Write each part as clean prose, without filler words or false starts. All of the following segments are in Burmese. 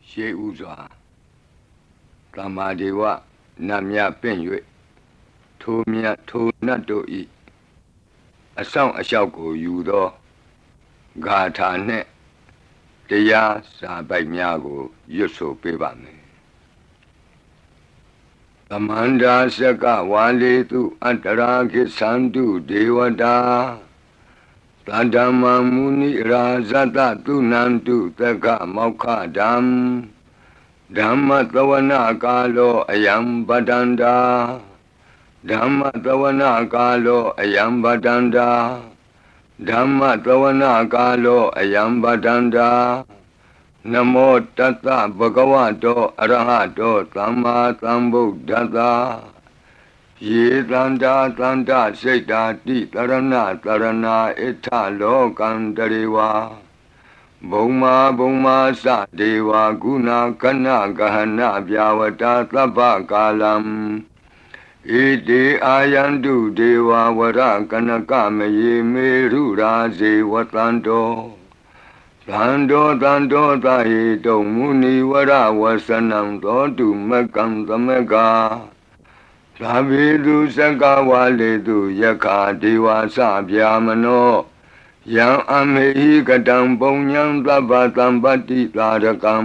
ရှေးဥစွာသမ္မာဒေဝနတ်မြတ်ပင့်၍ထိုမြတ်ထိုနတ်တို့ဤအဆောင်အလျှောက်ကိုယူသောဂါထာနှင့်တရားစာပိုက်များကိုရွတ်ဆိုပေးပါမယ်သမန္တာစကဝါလေတုအတ္တရာခိသန္တုဒေဝတာသတ္တမမုနိရာဇတတုနန္တုသက္ကမောက္ခဓမ္မဓမ္မသဝနာကာလောအယံပတန္တာဓမ္မသဝနာကာလောအယံပတန္တာဓမ္မသဝနာကာလောအယံပတန္တာနမောတတ္တဗဂဝတောအရဟတောသမ္မာသမ္ဗုဒ္ဓတ္တယေတန္တာတန္တစိတ်တာတိတရဏတရဏဣထလောကံတရေဝဘုံမာဘုံမာသဒေဝဂုဏကနဂဟနဗျာဝတာသဗ္ဗကာလံဣတိအာယန္တုဒေဝဝရကနကမယေမေရုရာဇေဝတန္တောသန္တောသန္တောသဟေတုံမုနိဝရဝဆနံသောတုမကံသမကသာဘိတုစကဝါလေတုယက္ခာဒေဝသဗျာမနောယံအမေဟိကတံပုံညံသဗ္ဗသံပတ္တိသာရကံ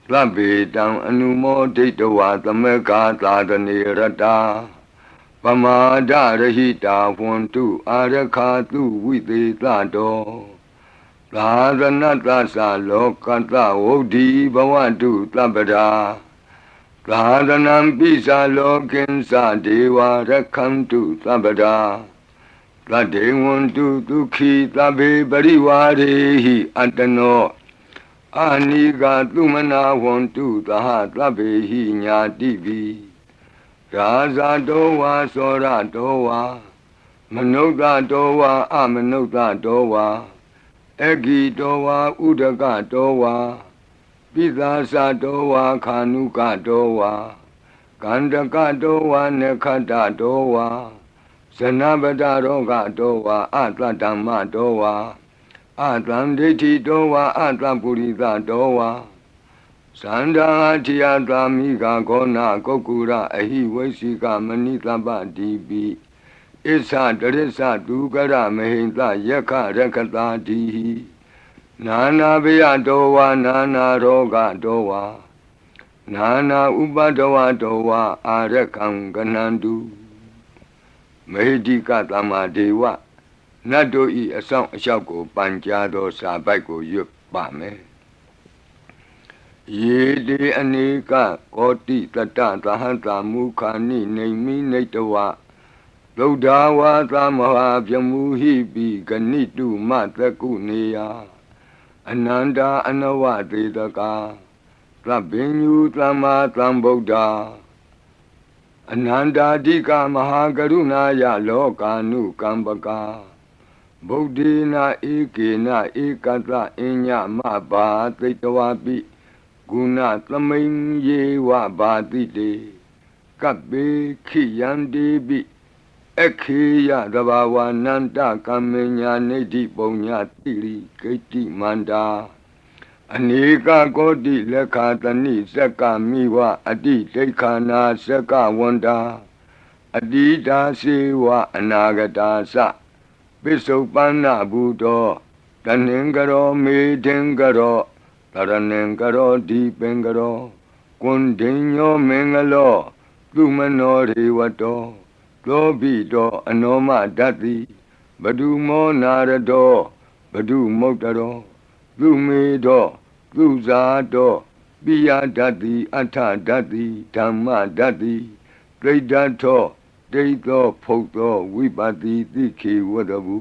သဗ္ဗေတံအနုမောဒိတဝါသမကသာတနေရတာပမာဒရဟိတာဝန္တုအာရခာတုဝိသေသတောသာသနတ္တသလောကတ္တဝုဒ္ဓိဘဝတုသဗ္ဗရာသာသနံပိစာလောကိဉ္စဒေဝရက္ခန္တုသဗ္ဗရာသတ္တေဝန္တုဒုက္ခိသဗ္ဗေပရိဝါရေဟိအတ္တနောအာနိကသုမနာဝန္တုသဟသဗ္ဗေဟိညာတိပိရာဇာတောဝါသောရတောဝါမနုဿတောဝါအမနုဿတောဝါအဂိတောဝါဥဒကတောဝါပိသာသတောဝါခာနုကတောဝါကန္တကတောဝါနခတ္တတောဝါဇနပတရောဂတောဝါအတ္တဓမ္မတောဝါအတ္တံဒိဋ္ဌိတောဝါအတ္တပုရိသတောဝါသန္တာထိယသာမိကဂောနာကုက္ကုရအဟိဝိသိကမဏိတပ္ပတိပိဣသတရိစ္ဆဒုကရမဟိံသယက္ခရက္ခတာတိနာနာဘယတောဝါနာနာရောဂတောဝါနာနာဥပဒဝတောဝါအာရကံကနန္တုမေဟိကသမ္မာဒေဝနတ်တို့ဤအဆောင်အလျှောက်ကိုပန်ကြားသောစာပိုက်ကိုရွတ်ပါမယ်ယေတိအနေကကောတိတတသဟံတာမုခာနိနေမိနေတဝသုဒ္ဓဝါသမဟာပြမူဟိပိဂဏိတုမတကုနေယအနန္တာအနဝသေတကာသဗ္ဗညုသမ္မာသမ္ဗုဒ္ဓအနန္တာဓိကမဟာကရုဏာယလောကာနုကမ္ပကာဗုဒ္ဓေနဧကေနဧကတအညမဘာသိတဝပိဂုဏသမိန်ယေဝဘာတိတေကပ္ပေခိယန္တိပိခေယသဘာဝနန္တကမ္မညာနေတိပုံညာတိရိဂိတိမန္တာအနေကကောတိလက်ခာတဏိစက္ကမိဝအတိဒိဋ္ဌာနာစက္ကဝန္တာအတိတာစေဝအနာဂတာသပိစုပန္နဘူတောတဏင်္ဂရောမေထင်္ဂရောတရဏင်္ဂရောဒီပင်္ဂရောကွန်ဒိညောမင်္ဂလောသူမနောရေဝတောသောဘိတောအနောမဓတ္တိဘဒုမောနာရတောဘဒုမုတ်တရောသူမေတောသူဇာတောပိယဓတ္တိအထဓတ္တိဓမ္မဓတ္တိဒိဋ္ဌထောဒိဋ္ဌောဖုတ်သောဝိပတိတိခေဝတ္တဗု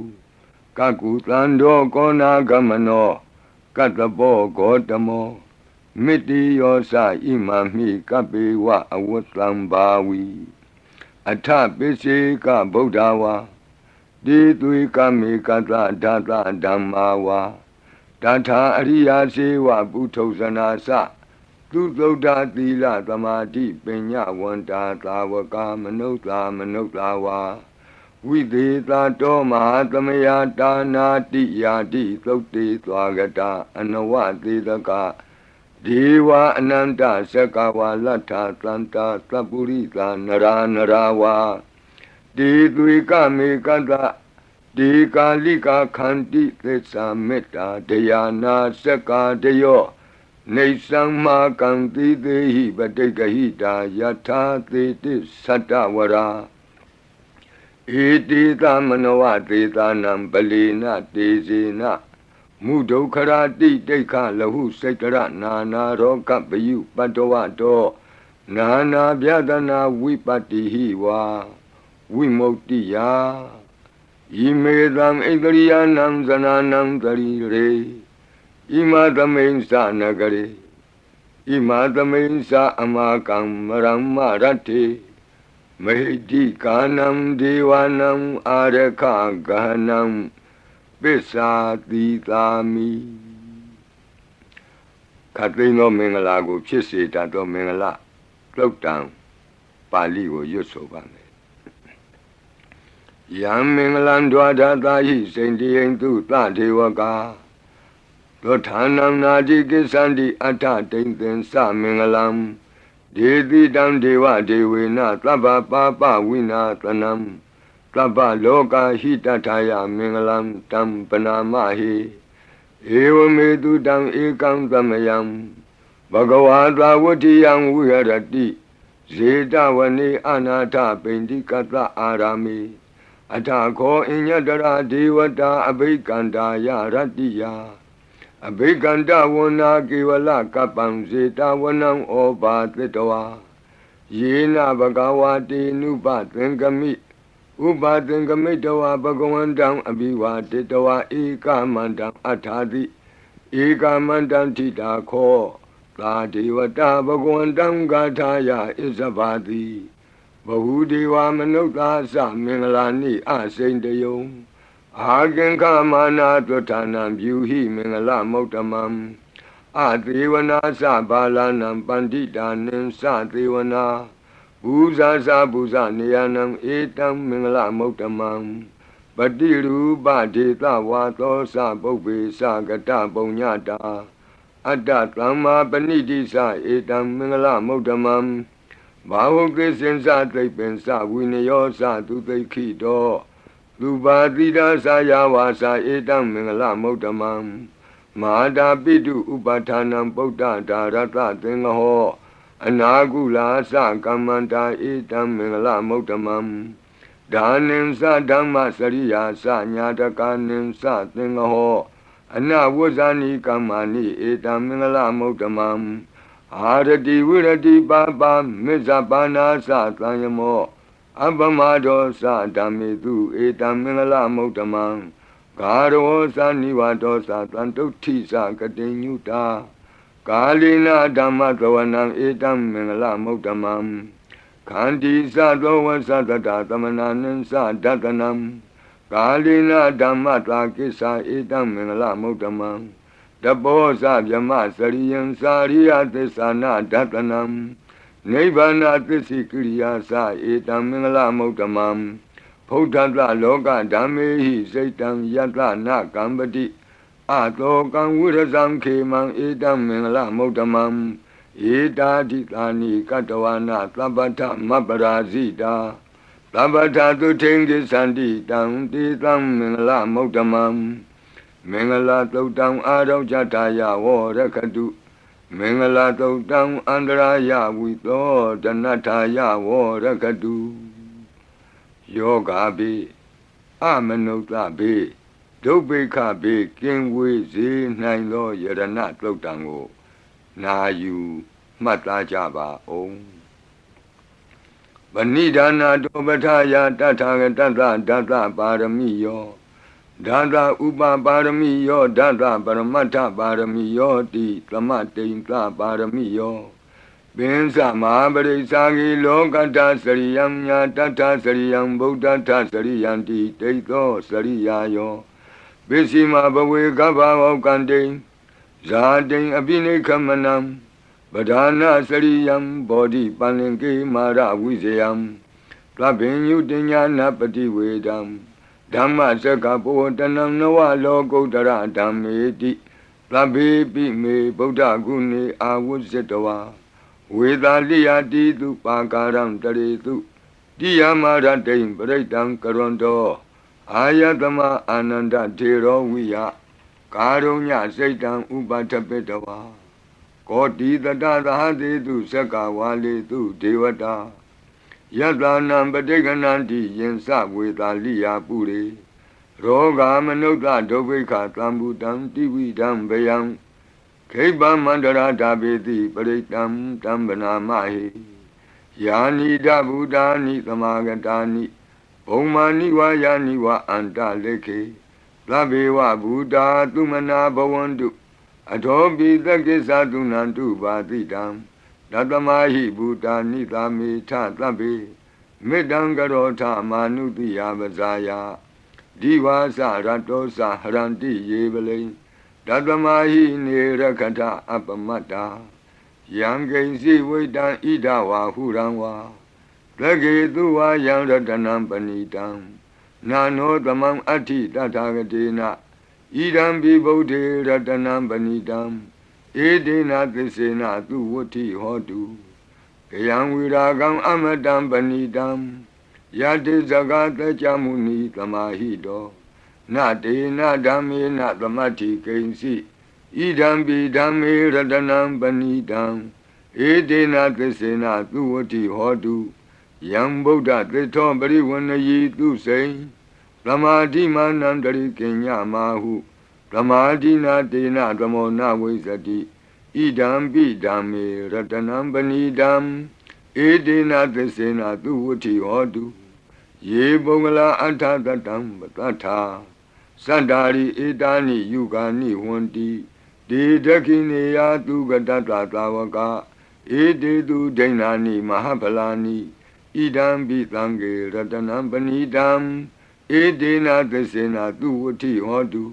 ကကုသန္တောကောနာဂမနောကတ္တပောဂေါတမောမိတိယောသဣမံမိကပေဝအဝတ္တံဘာဝီအထပိစေကဗုဒ္ဓဝါတိသွေကမေကတဓာတဓမ္မာဝါတထာအရိယာစေဝပုထုဇနာသသူသုဒ္ဓသီလသမာဓိပညာဝန္တာသာဝကမနုဿာမနုဿာဝါဝိသေသတောမဟာသမယတာနာတိယာတိသုတ်တေသွားကတာအနဝသေတက ဒေဝအနန္တစကဝါလတ္ထသန္တာသပ္ပုရိသာနရာဝါဒေသွေကမေကတဒေကာလိကာခန္တိသစ္စာမေတ္တာဒယာနာစကာတယောနေသံမာကံတိသေဟိပတိကဟိတာယထာသေတိသတ္တဝရာဧတိသမနောဝသေသနံပလီနတေဇေနမုဒုခရာတိတိခလဟုစိတ်တရနာနာရောကပယုပတ္တဝတောနာနာဗျဒနာဝိပတ္တိဟိဝါဝိမု ക്തി ယာဣမေသံဣန္ဒရိယနံဇနာနံတရိရေဣမသမိန်သနဂရေဣမသမိန်သအမကံမရမ္မရတ္တိမေတိကာနံဒေဝနံအာရခဂဟနံပစ္စာတိသာမိခတ်သိမ်းသောမင်္ဂလာကိုဖြစ်စေတတ်သောမင်္ဂလာသုတ်တံပါဠိကိုရွတ်ဆိုပါမယ်ယံမင်္ဂလံဒွါဒသာဟိစိန္တိယံသူသဒေဝကာသောဌာနံနာတိကိသန္တိအထတိန်သင်္သမင်္ဂလံဒေတိတံဒေဝဒေဝေနသဗ္ဗပါပဝိနာသနံသဗ္ဗလောကဟိတထာယမင်္ဂလံတံပနာမဟိဧဝမေတုတံဧကံသမယံဘဂဝါသာဝတ္တိယံဝိဟရတိဇေတဝနေအနာထပိန္တိကတအာရာမေအထခောအညတရာဒေဝတာအဘိကန္တာယရတ္တိယအဘိကန္တဝနာကေဝလကပ္ပံဇေတဝနံဩဘာသတ္တဝါယေနဘဂဝါတေနုပသင်္ကမိဥပါသင်္ကမိတဝါဘဂဝန္တံအဘိဝါတေတဝါဧကမန္တံအထာတိဧကမန္တံထိတာခောသာဒေဝတာဘဂဝန္တံဂါထာယဣဇဘာတိဘဟုဒေဝမနုဿာသမင်္ဂလာနိအစိန်တယုံအာကင်္ခမာနာသွဋ္ဌာနံပြုဟိမင်္ဂလမௌတမံအသေဝနာသဘာလနံပန္တိတာနိသသေဝနာဘူဇာသဘူဇနေယနံဧတံမင်္ဂလမௌတမံပတိရူပဒေသဝါသောသပုပ္ပေသကတပုံညတာအတ္တသမ္မာပဏိတိသဧတံမင်္ဂလမௌတမံဘာဝကိစင်္စသိပ္ပင်္စဝိနယောသသူသိခိတောလူပါတိဒါသာယဝါစာဧတံမင်္ဂလမௌတမံမဟာတာပိတုဥပဌာနံပုဒ္ဒဒါရတသင်္ဃဟောအနာကုလာသကမ္မန္တာဧတံမင်္ဂလမௌတမံဒါနိံသဓမ္မစရိယာသညာတကာနိံသသင်္ဃဟောအနဝဇ္ဇာနိကမ္မာနိဧတံမင်္ဂလမௌတမံအာရတိဝိရတိပါပါမေဇပါနာသသံယမောအပမဒောသဓမ္မေတုဧတံမင်္ဂလမௌတမံဂါရောသနိဝါဒောသတံတုဋ္ဌိသကတိညုတာကာလိနာဓမ္မသဝနံဧတံမင်္ဂလမௌတမံခန္တီသသောဝသတတသမနာနိသဒတနံကာလိနာဓမ္မတာကိစ္ဆာဧတံမင်္ဂလမௌတမံတဘောဇဗြမစရိယံစာရိယသစ္ဆာနာဒတနံနိဗ္ဗာနသစ္စိကိရိယာသဧတံမင်္ဂလမௌတမံဗုဒ္ဓတလောကဓမ္မေဟိစိတ်တံယတနာကံပတိအတောကံဝိရဇံခေမံဧတံမင်္ဂလမௌတမံဧတာတိသာနိကတဝနာသဗ္ဗထမပ္ပရာဇိတာသဗ္ဗထသုထိန်ကိသန္တိတံတေတံမင်္ဂလမௌတမံမင်္ဂလာသုတ်တံအာရောဇတာယဝရခတုမင်္ဂလာသုတ်တံအန္တရာယဝိသောတနထာယဝရခတုယောဂါပိအမနုဿပိဒုဗ္ဗေခပိကင်ဝေစေနိုင်သောယရဏသုတ်တံကိုနာယူမှတ်သားကြပါအောင်ဗဏိဒါနာတောပဋ္ဌာယတထာဂတသဒသပါရမိယောဒါသဥပပါရမိယောဒါသပရမတ္ထပါရမိယောတိသမတိန်သပါရမိယောပင်စမဟာပရိစ္ဆာဂီလောကတ္တစရိယံညာတတ္ထစရိယံဗုဒ္ဓတ္ထစရိယံတိဒိဋ္ဌောစရိယာယောပစ္စည်းမဘဝေကဗ္ဗဝကံတိဇာတိအပိနိခမနံပဓာနာစရိယံဘောဓိပန္လင်ကေမာရဝိဇယံသဗ္ဗညုတညာနာပတိဝေဒံဓမ္မစကဘောတနံနဝလောကုတ္တရဓမ္မေတိ သဗ္ဗေပိမေဗုဒ္ဓဂုဏေအာဝုဇ္ဇတဝါဝေသာလိယတိတုပါကာရံတရေတုတိယမရတိံပရိတံကရွန်တောအာယတမအာနန္ဒထေရောဝိယကာရုညစိတ်တံဥပထပိတဝါကောတိတတသဟတေတုသက္ကဝါလေတုဒေဝတာယတနံပဋိက္ခဏန္တိယင်စဝေသာလိယပုရိရောဂာမနုဿဒုဗ္ဗိခသံဘူတံတိဝိဒံဗယံခိဗ္ဗမန္တရာဓာပေတိပရိတံတံဗနာမဟိယာနိဒဗုဒ္ဓာနိသမာဂတာနိဘုံမာနိဝါယာနိဝါအန္တလေခေသဗ္ဗေဝဗုဒ္ဓသုမနာဘဝန္တုအထောပိသကိစ္ဆသုနန္တုပါတိတံတတမဟိဗုဒ္ဓာနိသာမေထသဗ္ဗေမေတ္တံကရောထမာနုတိယပဇာယဒီဝါစရတောစဟရန္တိယေပလိတတမဟိနေရခထအပမတ္တာယံဂိဉ္စီဝိတံဣဒဝါဟုရံဝါသကေတုဝါယံရတနံပဏိတံနာနောသမံအဋ္ဌိတထာဂတေနဣဒံပိဗုဒ္ဓေရတနံပဏိတံဧဒေနသစ္စေနသူဝဋ္ဌိဟောတုကယံဝိရာဂံအမတံပဏိတံယတိဇဂတကြမုနိသမာဟိတောနတေနဓမ္မေနသမတ္ထိကိဉ္စီဣဒံပိဓမ္မေရတနံပဏိတံဧဒေနသစ္စေနသူဝဋ္ဌိဟောတုယံဗုဒ္ဓသစ္ထောပရိဝဏယီသူစိံသမာဓိမာနံတရိကိညမာဟုသမာဓိနာတေနသမောနဝိဇ္ဇတိဣဒံပိဓမ္မေရတနံပဏိတံဧဒေနသစ္စေနသူဝဋ္ဌိဟောတုယေပုဂ္ဂလာအထသတံပတ္ထာသန္တာရိဧတာနိယုဂာနိဝန္တိဒေဒခိနေယသူကတတသာဝကဧတေတုဒိဏာနိမဟာဖလာနိဣဒံပိသံဃေရတနံပဏိတံဧဒေနသစ္စေနသူဝဋ္ဌိဟောတု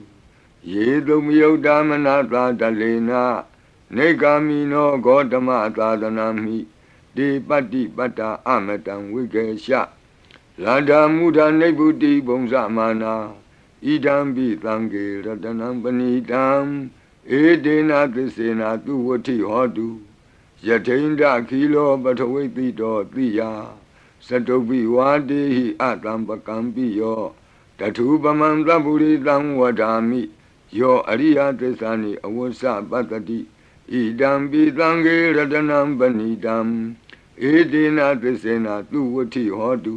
ယေတုမယုတ်တာမနာသာတလေနနေဂာမိနောဂေါတမသာသနာမိဒေပတ္တိပတ္တာအမတံဝိကေရှလာဒာမုဒာနိဗ္ဗုတိဘုံဇမာနာဣဒံပိသံဃေရတနံပဏိတံဧဒေနသစ္စေနသူဝဋ္ဌိဟောတုယထိန္ဒခိလောပထဝိတိတောတိယသတုပိဝါတေဟိအတံပကံပိယောတထုပမံသဗ္ဗုရိတံဝဒာမိယောအရိယသစ္စာနိအဝစ္စပတ္တိဣဒံပိသံဃေရတနံပဏိတံဧဒေနသစ္စေနသူဝဋ္ဌိဟောတု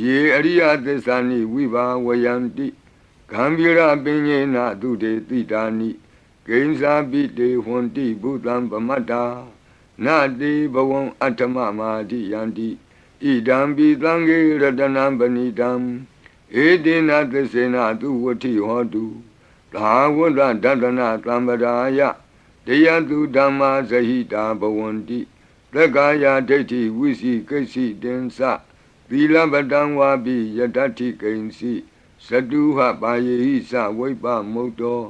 ယေအရိယသစ္စာနိဝိဘာဝယန္တိဂံဗီရပညေနသူတေတိတာနိဂိဉ္စာပိတေဟွန်တိဘုသံပမတ္တာနတေဘဝံအဋ္ဌမမာတိယန္တိဣဒံပိသံဃေရတနံပဏိတံဧဒေနသစ္စေနသူဝဋ္ဌိဟောတုသာဝတ္တဒတနာသံဗရာယတယတုဓမ္မာဇဟိတာဘဝန္တိသက္ကာယဒိဋ္ဌိဝိစီကိစ္စိတင်္စသီလပတံဝါပိယတ္ထိကိဉ္စီသတုဟပါယေဟိသဝိပ္ပမုတ်တော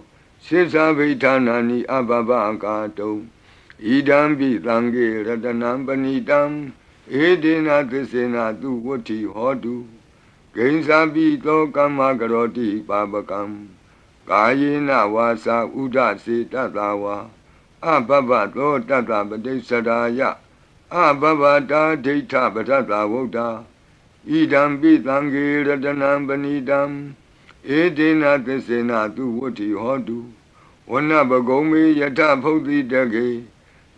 စိစ္ဆဗိဌာနာနိအဘဘကာတုံဣဒံပိသံဃေရတနံပဏိတံဧဒေနသစ္စေနသူဝဋ္ဌိဟောတုဂိဉ္စာပိသောကမ္မကရောတိပါပကံကာယေနဝါစာဥဒစေတတဝါအဘဘသောတတပတိစ္ဆရာယအဘဘတာဒိဋ္ဌပထတဝုဒ္ဓဣဒံပိသံဃေရတနံပဏိတံဧဒေနသစ္စေနသူဝဋ္ဌိဟောတုဝနပဂုံမေယထဖုတ်တိတကေ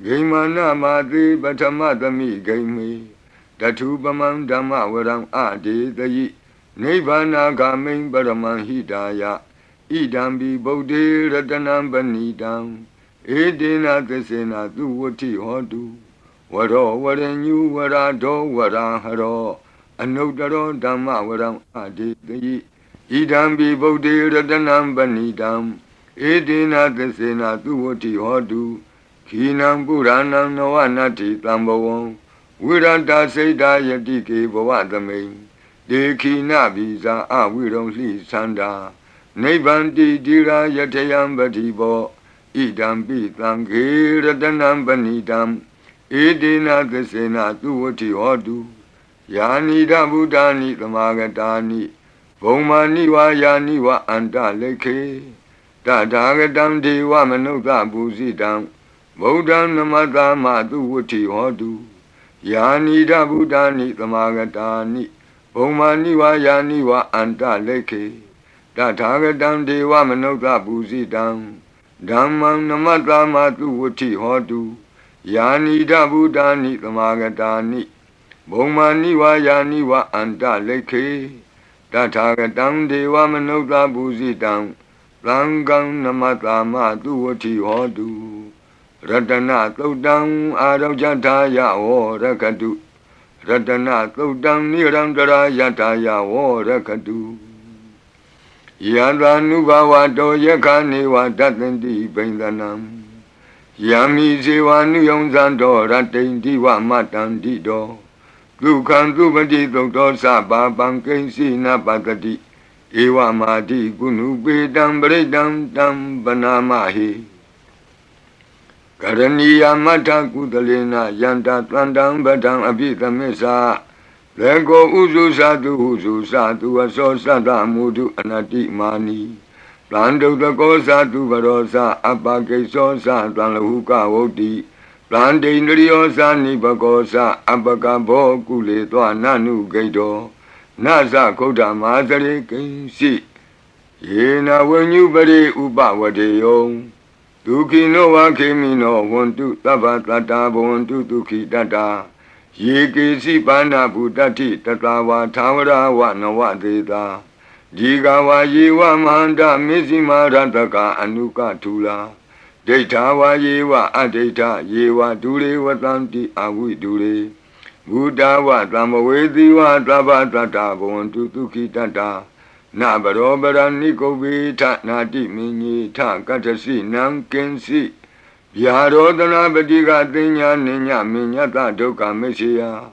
ဂိမာနမာတိပထမသမိဂိမေတထုပမံဓမ္မဝရံအဒေတယိနိဗ္ဗာနာဂမိံပရမံဟိတာယဣဒံပိဗုဒ္ဓေရတနံပဏိတံဧဒေနသစ္စေနသူဝဋ္ဌိဟောတုဝရောဝရညုဝရာဒောဝရာဟရောအနုတ္တရောဓမ္မဝရံအဒေတယိဣဒံပိဗုဒ္ဓေရတနံပဏိတံဧဒေနသစ္စေနသူဝဋ္ဌိဟောတုခိနံပုရဏံနဝနတ္ထိတံဘဝံဝိရတစိတ်တာယတိကေဘဝသမိန်ဒေခိနဘိဇာအဝိရုံလှိသန္တာနိဗ္ဗန္တိတိရာယထယံပတိဘောဣဒံပိသံဃေရတနံပဏိတံဧဒေနသစ္စေနသူဝဋ္ဌိဟောတုယာနိဒဗုဒ္ဓာနိသမာဂတာနိဘုံမာနိဝါယာနိဝအန္တလေခေတ Tatagatam Deva Manuka Busidam Bodhan Namatama Tu Vuti Hodu Yanida Buddhani Tamagatani Bomani wa Yani wa Anta Leke Tatagatam Deva Manuka Busidam Dhammam Namatama Tu Vuti Hodu Yanida Buddhani Tamagatani Bomani wa Yani wa Anta Leke Tatagatam Deva Manuka Busidam Langam Namatama Duati Hodu Ratana Todang Arajataya O Rakadu Ratana Todang Nirandara Yataya O Rakadu Yadanubawa Do Yakani wa Datandi Bendanam Yami Zewanu Yonzando Ratendi wa Matandi Do Dukan Dubadi Doktor Saba Bankensi Napatati Ewa Madi Gunu Bedam Bredam Dam Banamahi Karaniya Mata Kudalena Yanta Tlandam Badam Abita Mesa Lego Uzu Sadu Aso Sada Mudu Anati Mani Plando the Gosa tu Barosa Abake Sosa Tlanhuka Odi Plande Nriosa Nibagosa Abakabo Kule Nanu Gaido Nasa Koda Mazare Kinsi Yena when you bade Uba Wadeyo Duki no Wakimino want to Tabatata want to Duki Dada Yeki Sipana Budati Tatawa Tawara Wanawateta Jigawa Yewa Manda Mizima Rataka Anuka Tula Data Yewa Adeta Yewa Dure Watanti Awi Dure Buddha wa Tamawedi wa Tabatata Bontu Tuki Tata Nabarobara Nikobita Nati Mini Ta Katasi Nam Kensi Yarodana Badiga Dinya Ninya Minyata Doka Mesia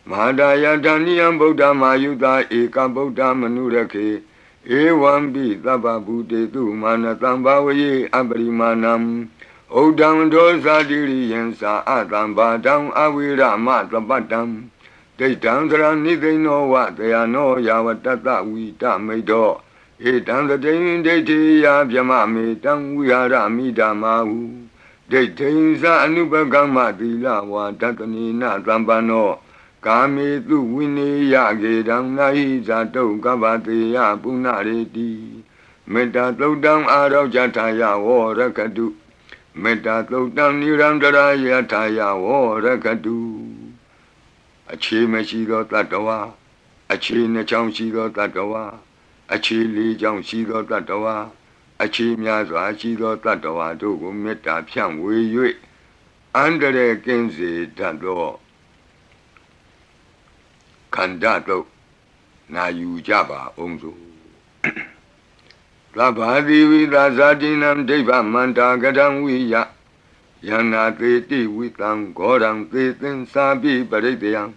Madaya Daniam Buddha Mayuda Eka Buddha Manurake Ewambi Taba Bude Tu Manatambawe Abrimanam Odam dosa diri yensa atam badam awira matabatam. They danzara nithe no what they are no yawatata wita medo. Etan the day they tia yamami tam we are amida mahu. They tainsa anubagama dila wa tatani na tambano. Kami tu wini yagedam nahi zato gabati ya punareti. Meta todam arau jataya wo rakadu. Meta Todam Nirandara Yataya Wo Rakadu Achi Meshido Tatawa Achi Nacham Shido Tatawa Achi Li Jam Shido Tatawa Achi Miazwa Shido Tatawa Dogo Meta Pian Wei Yue Andere Kenzi Tado Kandato Na Yujaba Onzo Labadi Vidazadinam Deva Manta Gadam Wiya Yana Teti Witam Goram Tetin Sabi Baridayam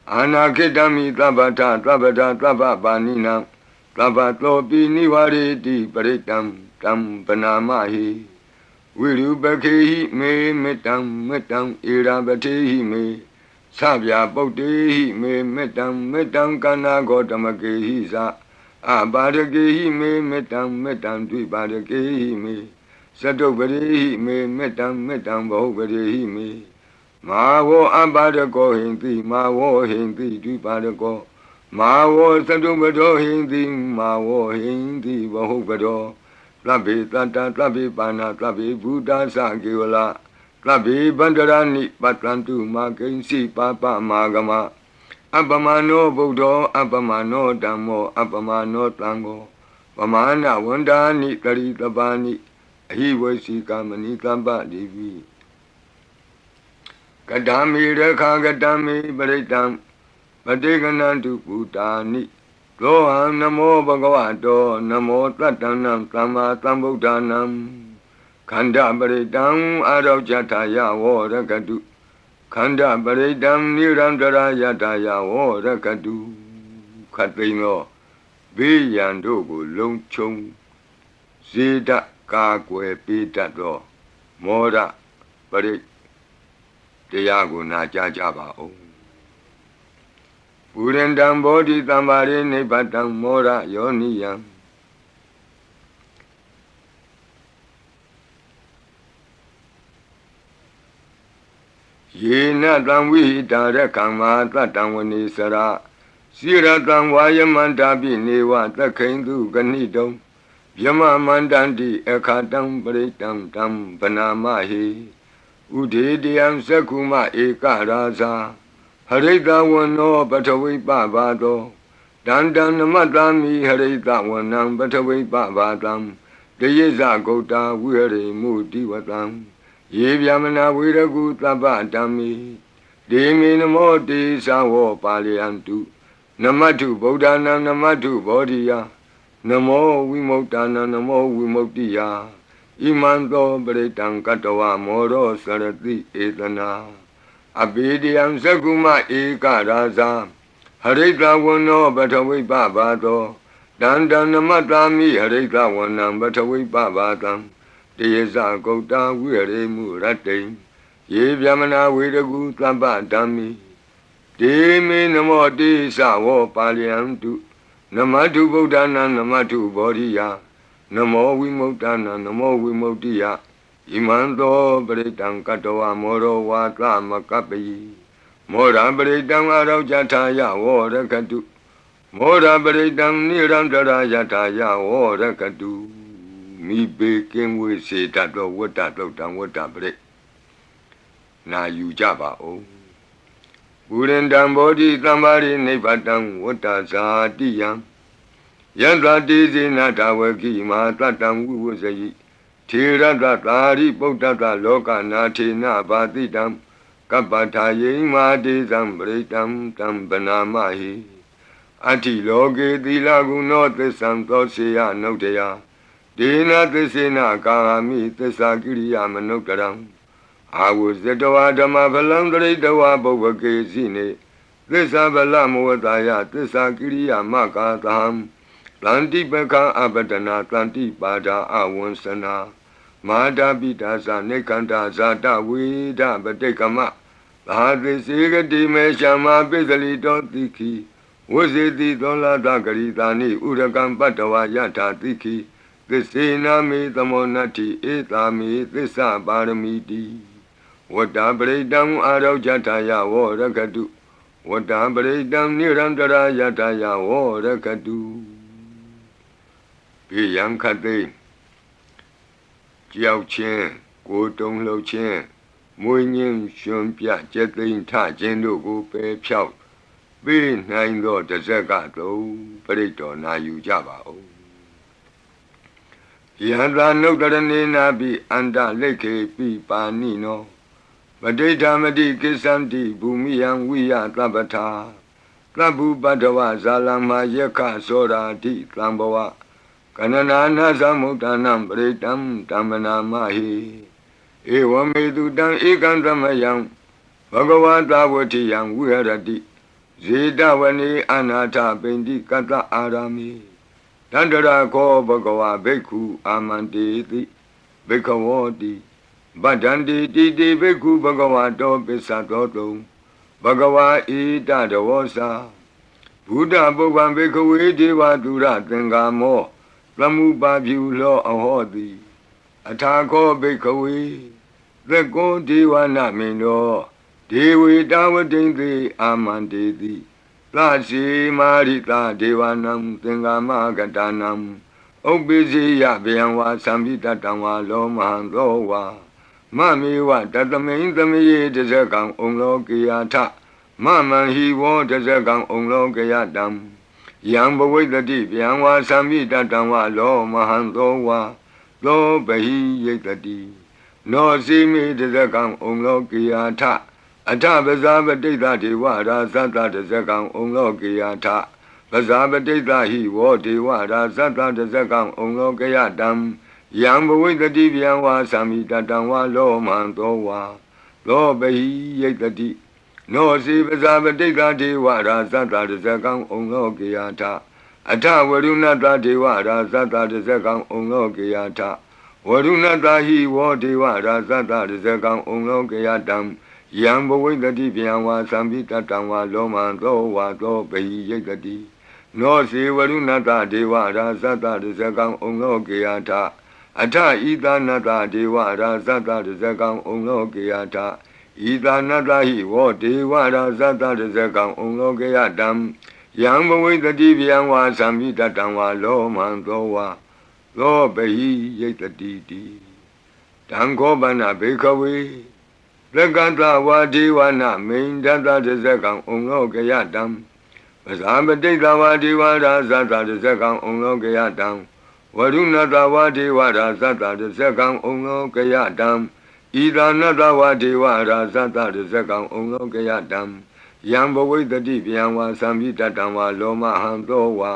Anakidami Tabata Baninam Tabato Biniwari Baridam Tam Panamahi Wiru Bakehi me metam Irabatehi me Sabya Botehi me metam Kana Gotamakehi Sa Abadagehi me metam Dubadagehi me Sadobadahi me metam Bahobadahi me Mawo Abadago Hindi Mawo Hindi Dubadago Mawo Sadobado Hindi Mawo Hindi Bahobado Tlabi Tata Tlabi Bana Tlabi Buddha Sagiwala Tlabi Bandarani Patlantu Makensi Papa Magama Abamano Buddha, Abamano Damo, Abamano Tango, Pamana Wandani Karitabani, he was Sikamani Tamba Divi. Kadami Rekagadami Baritam, Badiganantu Putani, Lohan Namo Bhagavato, Namo Tatanam, Tama Tambudanam, Kanda Baritam, Arajataya, Warakadu. Kanda Baredam Nirandara Yataya Wo Rakadu Katino Biyandogo Longchong Zida Kakwe Pitato Mora Bared Tiago Najajaba O Urendam Bodhi Tambari Nebatam Mora Yoniyam ယေနတံဝိဟိတာရကံမာတတံဝနေစရစိရတံဝါယမန္တာပိနေဝသက္ခိန္တုကဏိတုံဗျမမန္တန္တိအခါတံပရိတံတံဗနာမဟိဥဒေတယံသက္ခုမဧကရာဇာဟရိတဝနောပထဝိပဘာသောတန္တံနမတ္တာမိဟရိတဝနံပထဝိပဘာတံတယေဇဂௌတာဝိဟရိမုတိဝတံယေဗျမနာဝေရကုသဗ္ဗတံမိဒေမေနမောတေသဝောပါလယန္တုနမတ္ထုဗုဒ္ဓနာနမတ္ထုဘောဓိယနမောဝိမု ක්ත နာနမောဝိမု ക്തി ယဣမံသောပရိတံကတဝမောရောစရတိဧတနာအဘေဒယံသက္ကုမဧကရာဇာဟရိတဝနောပထဝိပဘာသောတန္တံနမတ္တာမိဟရိတဝနံပထဝိပဘာတံတယေဇဂௌတာဝိဟရိမုရတ္တိယေဗျမနာဝေရကုသဗ္ဗဓမ္မိဒေမေနမောတိသဝောပါလယန္တုနမတ္ထုဗုဒ္ဓနာနမတ္ထုဘောဓိယနမောဝိမု ක්ත နာနမောဝိမု ക്തി ယဣမံသောပရိတံကတဝမောရောဝါသမကပ္ပိမောရပရိတံအရောကြထာယဝောရကတုမောရပရိတံနိရန္တရာယထာယဝောရကတုမိဘေကင်းဝေစေတတ်သောဝတ္တတုတ်တံဝတ္တပရိနာယူကြပါဦးပုရိန္တံဘောဓိသမ္မာရိနိဗ္ဗတံဝတ္တဇာတိယံယန္တတိဇေနတဝကိမာတတံဝိဝဇယိထေရတသာရိပုတ္တတလောကနာထေနဘာတိတံကပ္ပထာယိမာတေဇံပရိတံတံဗနာမဟိအတ္တိလောကေသီလဂုဏောသစ္ဆံသောစေယနုတ္တယဒေနသစ္စေနကာမိသစ္စာကိရိယာမနုဿရံအာဝဇတဝါဓမ္မဗလံတရိတဝါပုဗ္ဗကေစီနေသစ္စာဗလမဝတ္တယသစ္စာကိရိယာမကာသံတန္တိပကံအပတနာတန္တိပါဒာအဝံစနာမာတာပိတာသနေကန္တာဇာတဝေဒပတိကမသာသိစေကတိမေရှမပိစလိတောတိခိဝဇေတိသောလာတဂရိတာနိဥရကံပတ္တဝါယထာတိခိသစ္စေနာမေသမောနတ္တိဧတာမေသစ္စာပါရမီတိဝတ္တပရိတံအာရောကြထာယဝောရကတုဝတ္တပရိတံနိရန္တရာယထာယဝောရကတုဘေယံခတိကြောက်ခြင်းကိုယ်တုံလှုပ်ခြင်းမွေးငင်းရှင်ပြကျက်သိမ်းထခြင်းတို့ကိုပယ်ဖြောက်ပေးနိုင်သောတဇက်ကတုံပရိတော်နာယူကြပါဦးယန္တာနုတ္တရနေနာပိအန္တလိခေပိပါဏိနောပဋိဌာမတိကိစ္ဆန္တိဘူမိယံဝိယသဗ္ဗထာသဗ္ဗုပတ္တဝဇာလမယက္ခသောရာတိသံဘဝကနနာနာသမုဒ္ဒနာပရိတံတမ္မနာမဟိဧဝမေတုတံဧကံသမယံဘဂဝတာဝတိယံဝိဟရတိဇေတဝနေအနာထပိန္တိကတ္တအာရမိတန္တရာခောဘဂဝဘိက္ခုအာမန္တေတိဘိက္ခဝောတိဗဒ္ဒန္တိတိတိဘိက္ခုဘဂဝတောပစ္စသောတုံဘဂဝါဣတတဝောစာဘုဒ္ဓပုဗ္ဗံဘိက္ခဝေဒေဝတုရသင်္ကာမောသမုပါဖြူလောအဟောတိအထာခောဘိက္ခဝေသက္ကောဒေဝနာမင်းသောဒေဝေတဝတိံသေအာမန္တေတိသစီမာရိတာဒေဝနံသင်္ကာမကတနံဥပ္ပိစီယဗျံဝါသံပိတတံဝါလောမဟံသောဝါမမေဝတတမိန်သမေယေတဇကံဩလောကေယထမမံဟိဝောတဇကံဩလောကေယတံယံဘဝိတတိဗျံဝါသံပိတတံဝါလောမဟံသောဝါသောဘဟိယိတတိနောစီမေတဇကံဩလောကေယထအထပဇာပတိတ္တဒေဝရာဇတတဇကံဩလောကေယထပဇာပတိတ္တဟိဝောဒေဝရာဇတတဇကံဩလောကေယတံယံဘဝိတတိဗျံဝါသံမိတတံဝါလောမံသောဝါသောဘဟိယိတတိနောစီပဇာပတိတ္တဒေဝရာဇတတဇကံဩလောကေယထအထဝရုဏတဒေဝရာဇတတဇကံဩလောကေယထဝရုဏတဟိဝောဒေဝရာဇတတဇကံဩလောကေယတံယံဘဝိတတိဗျံဝါသံပိတတံဝါလောမံသောဝါသောဘဟိယိတတိနောစီဝရုဏတဒေဝရာဇတတဇကံဩလောကေယထအထဣသနတဒေဝရာဇတတဇကံဩလောကေယထဣ ဤသာနတဟိဝောဒေဝရာဇတတဇကံဩလောကေယတံယံဘဝိတတိဗျံဝါသံမိတတံဝါလောမံသောဝါသောပဟိယိတတိတိတံခောပနဘေခဝေသက္ကတဝါဒေဝနာမိန်တတတဇကံဩလောကေယတံပဇာပတိတဝါဒေဝရာဇတတဇကံဩလောကေယတံဝရုဏတဝါဒေဝရာဇတတဇကံဩလောကေယတံဤသာနတဝါဒေဝရာဇတတဇကံဩလောကေယတံယံဘဝိတတိဗျံဝါသံမိတတံဝါလောမဟံသောဝါ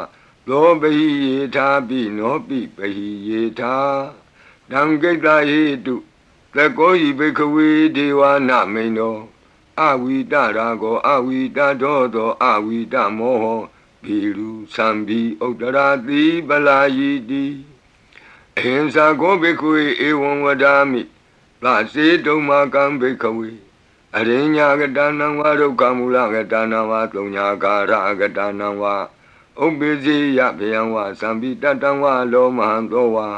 သောပဟိယေထာပိနောပိပဟိယေထာတံကိတ္တဟိတုသကောဤဘိခဝေဒေဝနာမိန်တော်အဝိတရာကောအဝိတဒောသောအဝိတမောဟဘီရုသံဘီဥတ္တရာတိပလာယိတိအဟိံစာကောဘိခဝေဧဝံဝဒာမိသစေတုံမာကံဘိခဝေအရိညာကတနံဝါဒုက္ခမူလကတနံဝါသုံးညာကာရကတနံဝါဥပ္ပိစေယဗျံဝါသံပိတတံဝါလောမဟံသောဝါ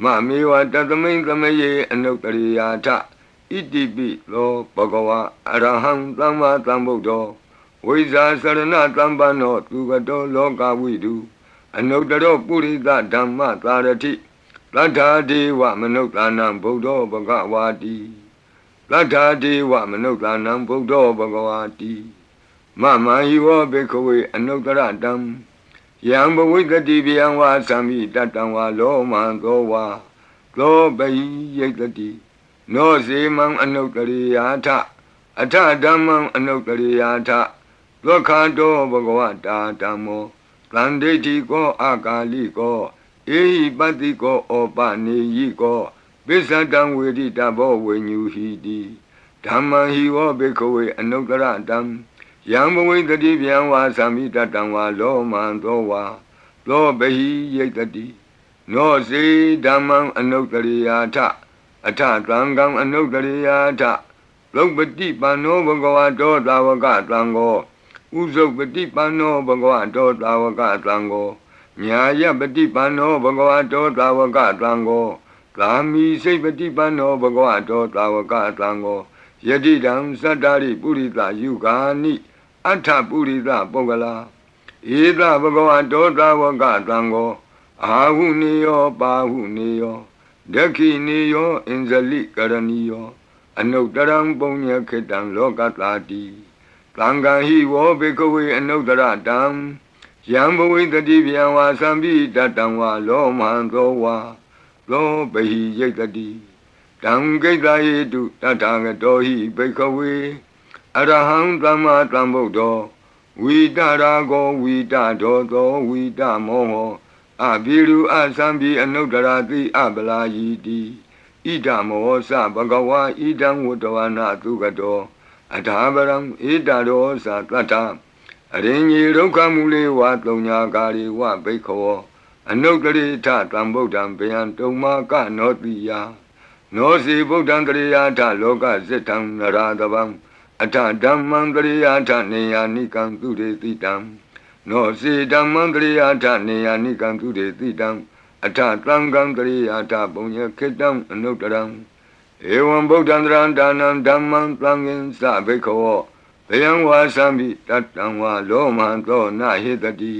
မမေဝတသမိန်သမယေအနုတ္တရိယာထဣတိပိသောဘဂဝါအရဟံသမ္မာသမ္ဗုဒ္ဓောဝိဇာစရဏသမ္ပန္နောသူကတောလောကဝိတုအနုတ္တရောပုရိသဓမ္မသာရတိသတ္ထာဒေဝမနုဿာနံဗုဒ္ဓောဘဂဝါတိသတ္ထာဒေဝမနုဿာနံဗုဒ္ဓောဘဂဝါတိမမဟိဝောဘေခဝေအနုတ္တရတံယံဘဝိတတိဗျံဝါသံမိတတံဝါလောမံသောဝါသောပဟိယိတတိနောစေမံအနုတ္တရိယာထအထဓမ္မံအနုတ္တရိယာထသက္ခတောဘဂဝတာဓမ္မောသန္တိတိကောအာကာလိကောဧဟိပတ္တိကောဩပနေယိကောပိစ္ဆတံဝေရိတဘောဝိညူဟိတိဓမ္မံဟိဝောဘေခဝေအနုတ္တရတံယံဘဝိတတိဗျံဝါသံမိတတံဝါလောမံသောဝါသောပဟိယိတတိနောစေဓမ္မံအနုတ္တရိယာထအထသံဃံအနုတ္တရိယာထသုပတိပန္နောဘဂဝတောသာဝကသံဃောဥဇုပတိပန္နောဘဂဝတောသာဝကသံဃောညာယပတိပန္နောဘဂဝတောသာဝကသံဃောကာမိစိတ်ပတိပန္နောဘဂဝတောသာဝကသံဃောယတိတံသတ္တာရိပုရိသယုဂာနိအထပုရိသပုဂ္ဂလာဧသဘဂဝတောသာဝကသံဃောအာဟုနေယောပါဟုနေယောဒက္ခိနေယောအင်ဇလိကရဏီယောအနုတ္တရံပုညခေတံလောကတာတိသံဃာဟိဝောဘေကဝေအနုတ္တရတံယံဘဝိတတိဗျံဝါသံပိတတံဝါလောမံသောဝါသောပဟိယိတတိတံကိတ္တဟိတုတထာဂတောဟိဘေကဝေအရဟံသမ္မာသမ္ဗုဒ္ဓောဝိတရာကောဝိတဒောသောဝိတမောဟောအဘိရုအသံပိအနုတ္တရာတိအပလာယိတိဣဒမောသဘဂဝါဣဒံဝတ္တဝနာသုကတောအထာပရံဣဒရောသတတ္ထအရိညေဒုက္ခမူလေဝသုံးညာကာရိဝဘိက္ခောအနုတ္တရိထသံဗုဒ္ဓံဗျံတုံမာကနောတိယနောစီဗုဒ္ဓံတရိယာထလောကဇိတံနရာတဗံအထဓမ္မံတရိယာထနေယာနိကံသူရေတိတံနောစီဓမ္မံတရိယာထနေယာနိကံသူရေတိတံအထသံဃံတရိယာထပုညခေတံအနုတ္တရံဧဝံဗုဒ္ဓံတရံဒါနံဓမ္မံသံဃင်္စဘိက္ခောဗျံဝါသံမိတတံဝါလောမံသောနဟိတတိ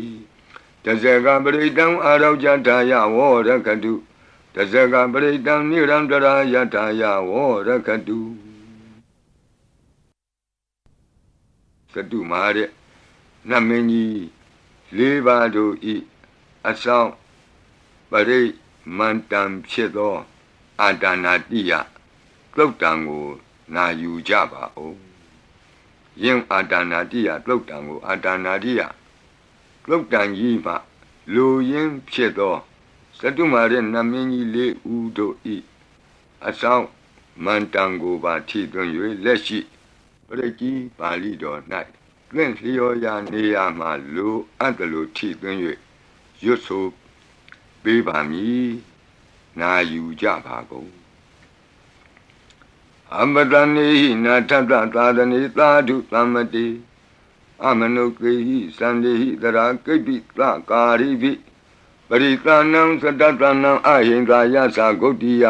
တဇဂပရိတံအာရောဇတာယဝောရခတုတဇဂပရိတံနိရံတရာယတာယဝောရခတုသတုမာတဲ့နမင်းကြီးလေးပါးတို့ဤအဆောင်ပရိမန္တံဖြစ်သောအာဒါနာတိယသုတ်တံကိုနာယူကြပါဦးယင်အာဒါနာတိယသုတ်တံကိုအာဒါနာတိယသုတ်တံကြီးမှလူရင်းဖြစ်သောသတုမာတဲ့နမင်းကြီးလေးဦးတို့ဤအဆောင်မန္တံကိုပါထိသွင်း၍လက်ရှိပရိကြီးပါဠိတော်၌သင်လျော်ရာနေရာမှလူအပ်တယ်လို့ထိသွင်း၍ရွတ်ဆိုပေးပါမည်နာယူကြပါကုန်အမတနေဟိနာထတသာသနေသာဓုသမ္မတိအမနုကေဟိသန္တေဟိတရာကိပိသကာရိပိပရိသနံသတ္တနံအဟိန္ဒာယသဂုတ်တိယ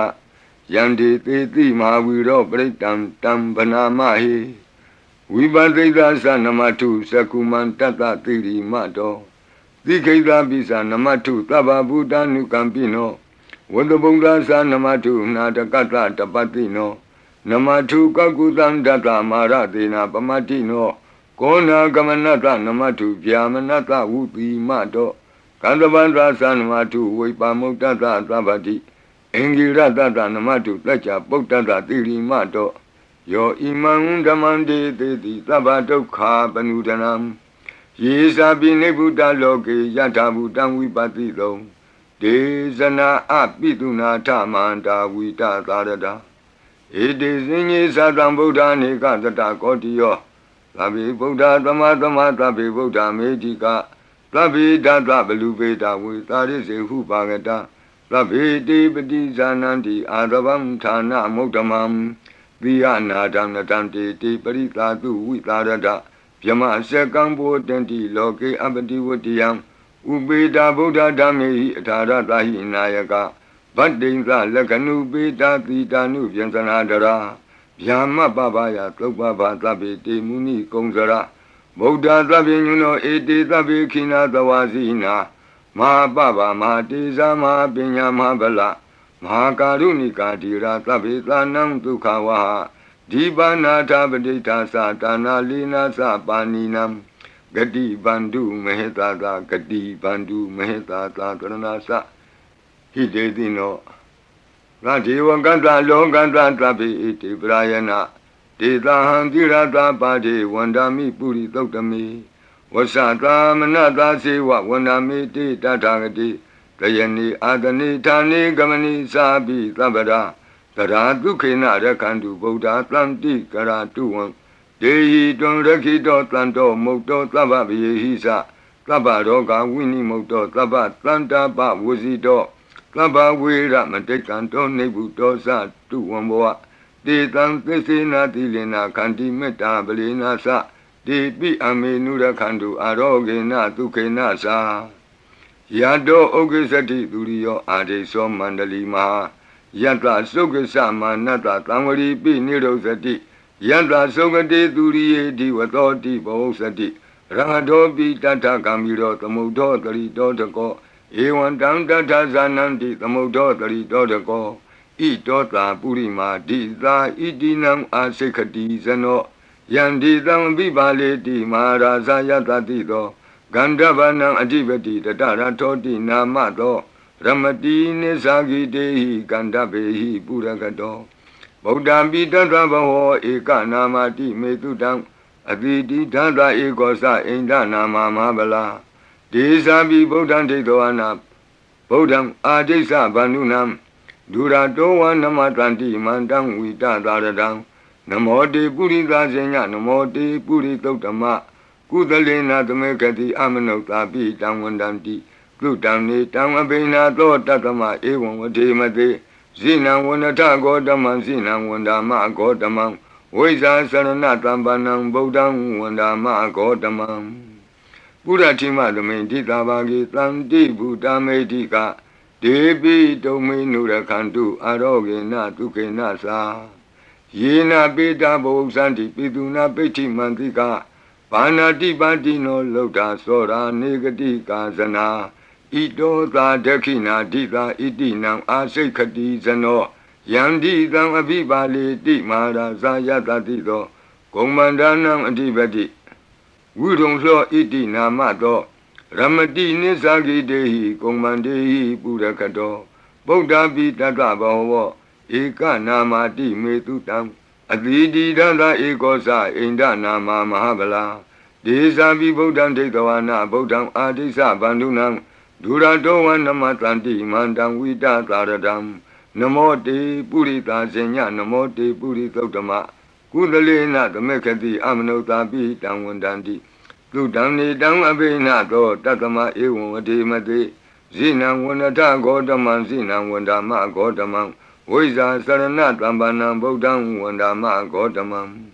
Yandi Titi Mahaviro Pritam Tam Banamahi Vibadita Sanamatu Sakuman Tata Tiri Mato Dikeda Bisa Namatu Taba Buddha Nukampino Wadabunga Sanamatu Natakata Tapatino Namatu Kakutan Data Maratina Pamatino Kona Gamanata Namatu Vyamanata Upi Mato Kandavandra Sanamatu Vipamutata Tabati Engirata Namatu Tacha Potata Tiri Mato Yo Imam Damande Teti Tabato Ka Panudanam Yesa Bine Buddha Loke Yata Buddham Vipatito Desana Apituna Tamanta Vita Tarada It is in Sadam Buddha Nikata Kotio Tabi Buddha Tamatama Tabi Buddha Medica Tabi Data Belubeta with Taris Hupagata Tabi Dipati Zananti Adabam Tana Motamam Viana Damnatanti Tiparita Tu Vitarada Yama Sekambo Tenti Loke Abati Vutiam Ubeda Buddha Dami Taratahi Nayaka Badinza Lakanu Beta Titanu Vyansanadara Yama Babaya Topaba Tabi Muni Kongzara Buddha Tabi Nuno Eti Tabi Kina Tawazina Ma Baba Ma Tiza Ma Pinya Mabala Ma Karunika Tira Tabi Tanam Tukawaha Dibana Tabadita Satana Lina Sapaninam Gadi Bandu Mehetata Gadi Bandu Mehetata Tranasa Hidedino Rati Wakanta Longanta Tabi Iti Brayana Tita Handirata Padi Wandami Puri Totami Wasata Manata Siwa Wandami Tita Tagati Tayani Adani Tani Gamani Sabi Tabada Tara Dukina Rakandu Buddha Tlanti Karatuan Dehi Don Rakito Tlanto Moto Tababi Hisa Tabaroga Winnie Moto Tabat Tlanta Ba Wuzito Taba Wira Matekanto Nebuto Sa Tuamboa De Tan Tesina Tilina Kanti Meta Belina Sa De Pi Amenura Kandu Arogena Tukena Sa Yado Ogesati Durio Ade So Mandali Maha Yanta Sokasa Manata Tamari Pi Nirosati Yanta Sokati Duriye Diwatoti Bosati Rangadobi Tata Kamiro Tamudo Tari Dotako Ewan Tanta Zananti Tamudo Tari Dotako Itota Purima Dita Idinam Asekati Zano Yandi Tam Bibale Di Maharaza Yatatito Gandavanam Adivati Tatara Toti Namato Ramati Nesagi Dehi Gandabehi Puragato Buddha Pitata Baho Eka Namati Metudam Aditi Tata Ekosa Inda Nama Mahabala Desabi Buddha Tedoana Buddham Adesa Bandunam Durato Namatanti Mandam Vita Taradam Namote Purita Senya Namote Puritotama Kudalena Tamekati Amanota Pitam Wandanti Kutamni Tamabina To Tatama Ewan Vatimate Zina Wanata Godaman Zina Wandama Godamam Weza Saranatambanam Bodam Wandama Godamam Puratima Domenti Tabagi Tanti Buddha Medika Debi Domi Nurakantu Arogena Tukena Sa Yena Beta Bosanti Piduna Peti Mantika Panati Bandino Lota Sora Negati Kazana Ito Ta Dekina Dita Itinam Asekati Zano Yandi Tam Abibali Di Mara Zayata Tito Komandanam Adibati Wudong Lo Iti Namato Ramati Nisagi Dehi Komandehi Purakato Buddha Pitata Baho Eka Namati Metutam Aditi Dada Ekosa Inda Nama Mahabala Desabi Buddham Tekawana Buddham Adisa Bandunam Duradowan Namatanti Mandam Vita Taradam Namote Purita Senya Namote Puritotama Kudalena Tamekati Amanota Pitam Wandanti Tudamni Dam Abena To Tatama Ewan Vadimate Zinam Wanata Godaman Zinam Wandama Godamam Weza Saranat Ambanam Bodam Wandama Godamam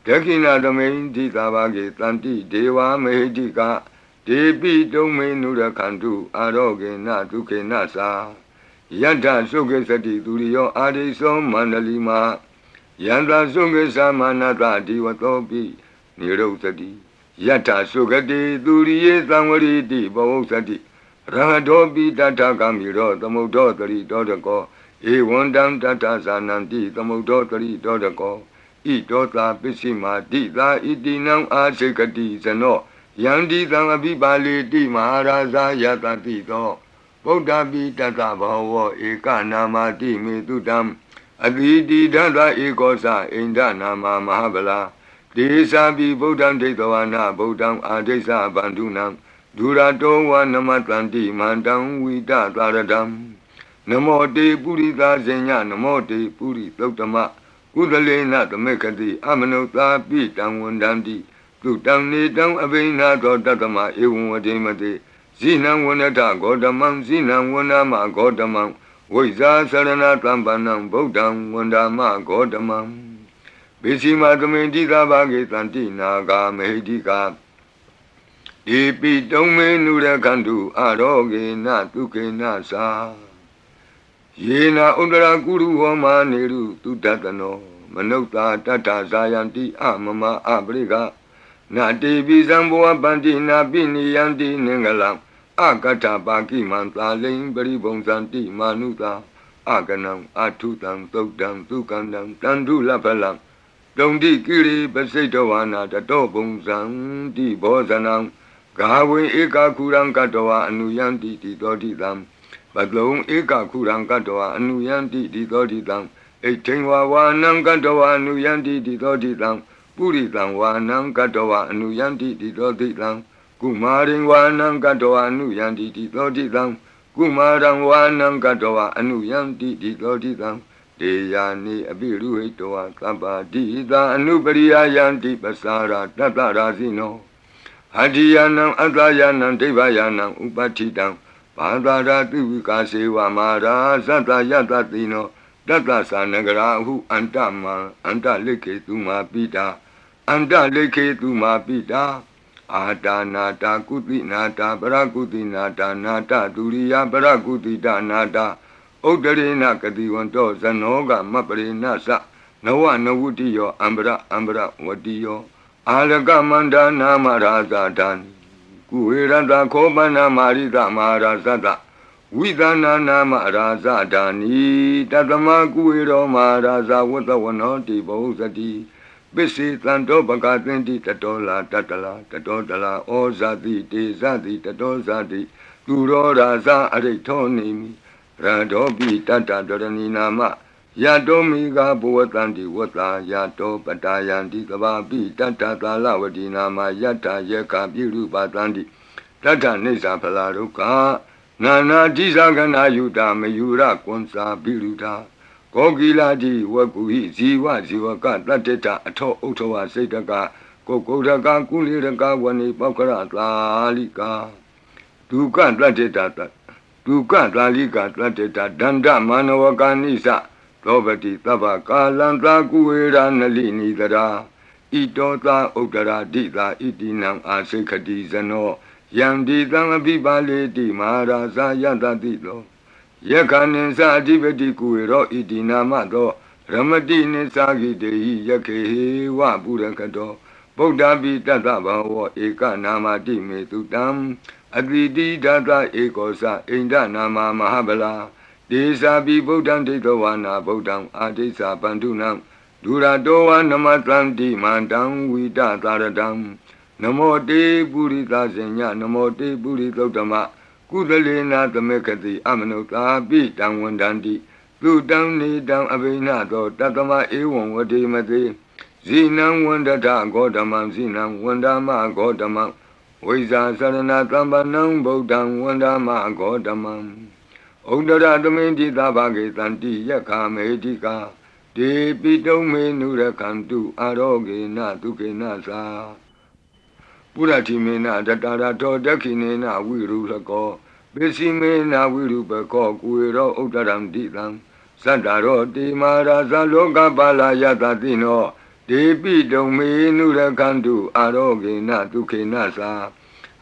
Tekina Domain Titabagi Tanti Deva Mehedika Debi Domain Nurakantu Aroge Natuke Nasa Yata Suke Sati Duriyo Adiso Mandalima Yanta Suke Samanata Diwatopi Niro Sati Yata Sukati Duriye Tangwari Di Bawo Sati Rahadopi Tata Kamiro Tamodotari Dodako Ewandam Tata Sananti Tamodotari Dodako Idota Pisima Dita Itinam Asekati Sano Yandi Tangabi Bali Di Maharaja Yata Tito Buddha Bi Tata Bhava Eka Namati Metutam Aditi Tata Ekosa Inda Nama Mahabala Desa Bi Buddham Detavana Buddham Adesa Bandunam Durato Wa Namatanti Mandam Vita Taradam Namo Te Purita Zenya Namo Te Puri Totama Udalena Tamekati Amanota Pitam Wandandi Tutam Nitam Abina Tatama Ewadimate Zinam Wanata Godamam Zinam Wanama Godamam Wiza Sarana Tampanam Bodam Wandama Godamam Bishima Tamendika Bagitanti Naga Medika Ipi Tome Nura Kandu Aroge Natuke Nasa Yena Undra Guru Homa Neru Tutatano Manota Tata Zayanti Amama Abriga Nati Bizamboa Bandina Bini Yanti Nengalam Akata Baki Manta Ling Beribong Santi Manuta Aganam Atutam Tokdam Tukandam Tandu Lapalam Dondi Kiri Basedowana Tatobong Santi Bozanam Gawe Eka Kurang Katoa Anuyanti Titodidam Badlong Eka Kurang Katoa Anuyanti Titodidam Etingwa Wanang Katoa Anuyanti Titodidam Puritang Wanang Katoa Anuyanti Titodidam Kumaring Wanang Katoa Anuyanti Titodidam Kumarang Wanang Katoa Anuyanti Titodidam Deyani Abiru Hitoa Kaba Dida Anubariya Yanti Pasara Tatarazino Hadiyanam Atayanam Devayanam Upatidam Padara Tivika Seva Mara Sata Yatatino Tata Sanagarahu Antama Anta Leke Tuma Pita Anta Leke Tuma Pita Ada Nata Kuti Nata Parakuti Nata Nata Duriya Parakuti Nata Udarina Kadiwanto Zanoga Mapari Nasa Nawa Nawutiyo Ambra Ambra Watiyo Alaga Manda Namaraza Dani Kuiranda Kobana Marida Marazada Vidana Namaraza Dani Tatama Kuiro Maraza Watawanoti Bozati Bisi Tanto Bagatinti Tatola Tatala Tatotala Ozati Tezati Tatozati Turo Raza Aretonimi Radobi Tata Dorani Nama Yato Miga Buatanti Wata Yato Patayanti Kababi Tata Talawati Nama Yata Yeka Biru Patanti Tata Nisa Palaruka Nana Disagana Yuta Mayura Konsa Biruta Kogiladi Wakuhi Ziwa Ziwaka Tateta Ato Otowa Setaka Kokodaka Kuliraka Wani Pakara Lalika Duka Tateta Duka Lalika Tateta Danda Manawaka Nisa Robati Tabaka Lanta Kuera Nalini Dara Itota Utara Dita Itinam Asekati Zano Yandi Tangabibale Di Maharaza Yata Tito Yakanin Sadibeti Kuero Itinamato Ramati Nisagi Dei Yake Wa Burakato Bodhabi Tata Bawa Eka Namati Metutam Aditi Tata Ekosa Inda Nama Mahabala Desa Bi Bodham Detawana Bodham Adesa Bandunam Duradoa Namatanti Mandam Vita Taradam Namo Te Purita Zenya Namo Te Puritotama Kudalena Tamekati Amanota Bitam Wandanti Tutam Nidam Abinato Tatama Ewan Vadimati Zinam Wandata Godamam Zinam Wandama Godamam Wiza Sarana Tambanam Bodham Wandama Godamam Udara Domenti Tabagi Tanti Yaka Medika De Pito Menura Kantu Aroge Natuke Nasa Puratimena Tatara Todakinena Virulako Besimena Virupako Kuiro Udaram Ditam Sadaro Di Maraza Loka Bala Yatatino De Pito Menura Kantu Aroge Natuke Nasa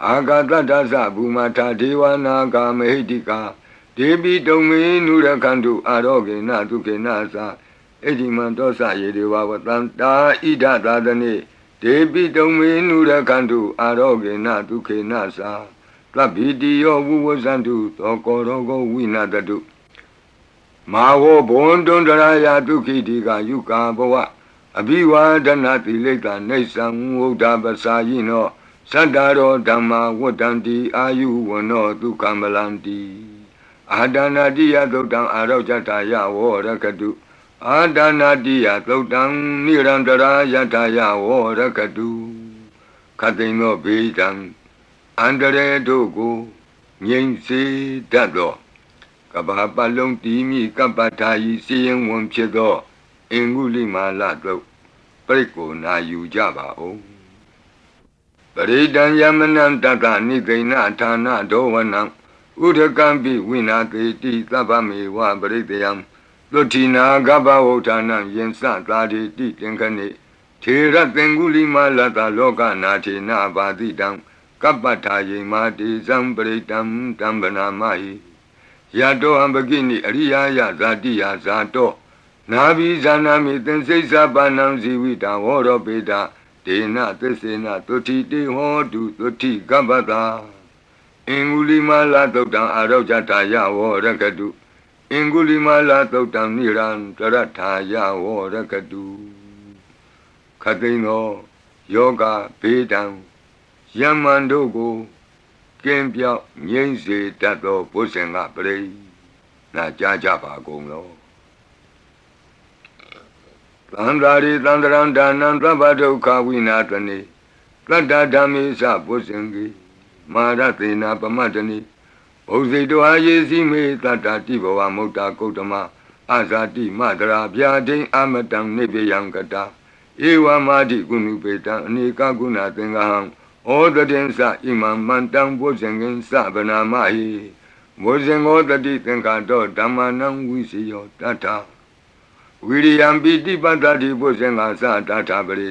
Agatata Bumata Dewana Kamedika ဒေပိတုံမေနုရခန္တုအာရောဂေနဒုက္ခေနသာဣတိမံတောသယေဒေဝဝတံတာဣဒသာသနေဒေပိတုံမေနုရခန္တုအာရောဂေနဒုက္ခေနသာသဗ္ဗိတိယောဝုဝဇန္တုသောကောရောဂဝိနတတုမာဝောဘွန်တွန်တရာယဒုက္ခိတိကယုကာဘဝအဘိဝါဒနာတိလိတ္တနေသံဝုဒ္ဓပစာယိနောသတ္တရောဓမ္မာဝတ္တံတိအာယုဝနောဒုက္ခမလန္တိအာဒနာတိယသုတ်တံအာရောဇတာယဝောရကတုအာဒနာတိယသုတ်တံနိရန္တရာယထာယဝောရကတုခတိန်သောဘေးတံအန္တရေတို့ကိုငြိမ်စေတတ်သောကဘာပတ်လုံးတီးမိကပ္ပထာယီစီရင်ဝင်ဖြစ်သောအင်္ဂုလိမာလတုတ်ပြိကိုနာယူကြပါဦးပရိဒံယမနံတတနိသိဏဌာနဒောဝနံဥဒကံပိဝိနာတိတိသဗ္ဗမေဝပရိတယံသုတိနာကပ္ပဝုဌာနံယင်စသာတိတိသင်္ခဏိထေရသင်္ဂုလိမာလတလောကနာထေနဘာတိတံကပ္ပထာယေမာတိဇံပရိတံတံဗနာမဟိယတောအံပကိနိအရိယာယဇာတိယဇာတောနာဘိဇာနာမိသင်္စိစ္ဆပါဏံဇီဝိတံဝောရောပေတဒေနသစ္စေနသုတိတေဟောတုသုတိကပ္ပတာအင်္ဂုလိမာလသုတ်တံအာရောဇတာယဝောရကတုအင်္ဂုလိမာလသုတ်တံနိရန္တရထာယဝောရကတုခတိန်သောယောဂဘေးတံယမန်တို့ကိုကင်းပြောက်ငြိမ့်စေတတ်သောဘုဇင်ကပရိနာကြားကြပါကုန်လောသန္တာရိသန္တရံဒါနံသဗ္ဗဒုက္ခဝိနာတနိတတ္တဓမ္မေသဘုဇင်ကိမာရသေနာပမတ္တနိဘုဇိတောအာယေစီမေတတ္တတိဘဝမုတ်တာကုတ္တမအာဇာတိမတရာဗျာဒိံအမတံနိဗ္ဗယံကတာဧဝမာတိကုဏုပေတံအနေကကုဏသင်္ဃဟံဩတတိသဣမံမန္တံဘုဇင်ကင်သဗနာမဟိဘုဇင်ဩတတိသင်္ခါတောဓမ္မနံဝိစီယောတတ္ထဝိရိယံပိတိပတ္တိဘုဇင်္ဂသတ္ထပရိ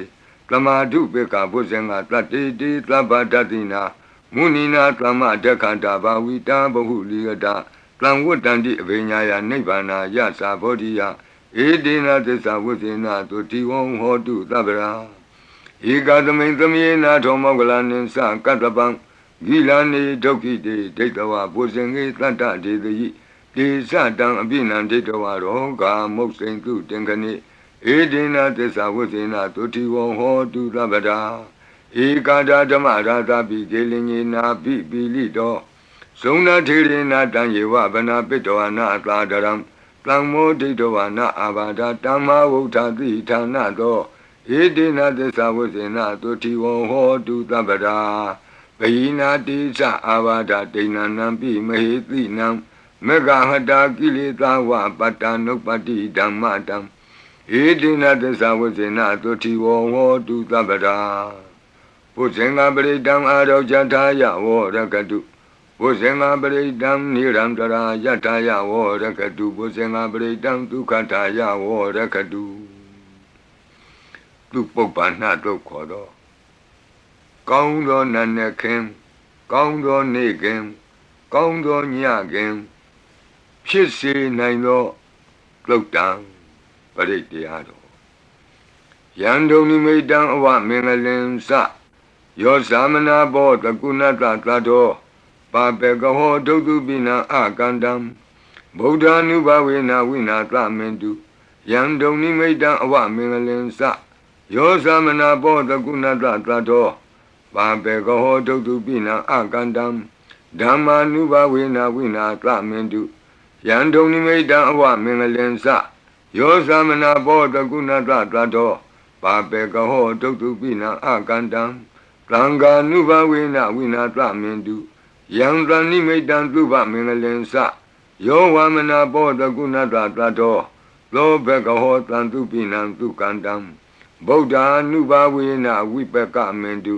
သမာဓုပေကဘုဇင်္ဂတတ္တိတိသဗ္ဗတတိနာမုနိနာသမဒက္ခတာဘာဝိတာဘဟုလိယတာတံဝတ္တန္တိအဘိညာယနိဗ္ဗာနာယသာဘောဓိယဧတေနသစ္စာဝိသေနသုတိဝံဟောတုသဗ္ဗရာဧကသမိန်သမေနာထောမောကလနိသကတ္တပံဂိလာနေဒုက္ခိတေဒိဋ္ဌဝဘုဇင်္ဂေတတ္တဒေတိတေသတံအပိနံဒိဋ္ဌဝရောဂာမုတ်စိန်တုတင်ခဏိဧတေနသစ္စာဝိသေနသုတိဝံဟောတုသဗ္ဗရာဧကာဒဓမ္မရာသပိကေလင်ညေနာပိပိလိတောဇုံနာထေရေနာတံယေဝဗနာပိတောနာအသာဒရံတံမောဒိဋ္ဌဝနာအာဘာဒတမ္မာဝုဋ္ဌတိဌာနသောဧတေနသစ္စာဝိသေနသုတိဝံဟောတုသဗ္ဗရာဘိနာတိသအာဘာဒဒိဏနံပိမဟေတိနံမေဃဟတာကိလေသာဝပတ္တနုပ္ပတိဓမ္မတံဧတေနသစ္စာဝိသေနသုတိဝံဟောတုသဗ္ဗရာဘုဇင်္ဂပရိတံအာရောဇထာယဝောရကတုဘုဇင်္ဂပရိတံနိရန္တရာယထာယဝောရကတုဘုဇင်္ဂပရိတံဒုက္ခထာယဝောရကတုသူပုပ္ပန္နတို့ခေါ်တော့ကောင်းသောနတ်နဲ့ခင်ကောင်းသောနေ့ခင်ကောင်းသောညခင်ဖြစ်စေနိုင်သောသုတ်တံပရိတရားတော်ယံဒုံနိမိတံအဝမင်္ဂလင်စယောသမနာဘောတကုဏတသတ္တောပါပေကဟောဒုတုပိနံအကန္တံဗုဒ္ဓ ानु ဘဝေနဝိနာသမင်တုယံဒုံနိမိတံအဝမင်္ဂလင်စယောသမနာဘောတကုဏတသတ္တောပါပေကဟောဒုတုပိနံအကန္တံဓမ္မာနုဘဝေနဝိနာသမင်တုယံဒုံနိမိတံအဝမင်္ဂလင်စယောသမနာဘောတကုဏတသတ္တောပါပေကဟောဒုတုပိနံအကန္တံသံဃာနုဘဝေနဝိနာသမင်တုယံတဏိမိတံသုဘမင်္ဂလင်စယောဝမနာဘောတကုဏတသတ္တောသောဘကဟောတံသူပိနံသူကန္တံဗုဒ္ဓ ानु ဘဝေနဝိပကမင်တု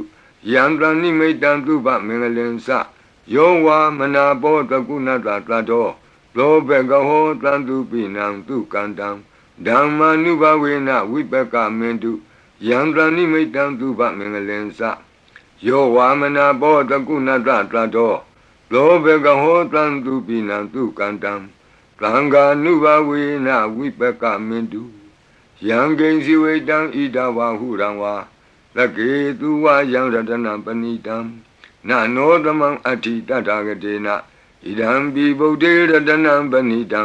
ယံတဏိမိတံသုဘမင်္ဂလင်စယောဝမနာဘောတကုဏတသတ္တောသောဘကဟောတံသူပိနံသူကန္တံဓမ္မာနုဘဝေနဝိပကမင်တုယံတဏိမိတံသုဘမင်္ဂလင်စယောဝါမနာဘောတကုဏတသတ္တောသ လောဘကဟောတံသူပိနံသူကန္တံသံဃာနုဘဝေနဝိပကမင်တုယံကိဉ္စီဝေတံဣဒဝဟုရံဝါသကေသူဝယံရတနံပဏိတံနနောသမံအဋ္ဌိတထာဂတေနဣဒံပိဗုဒ္ဓေရတနံပဏိတံ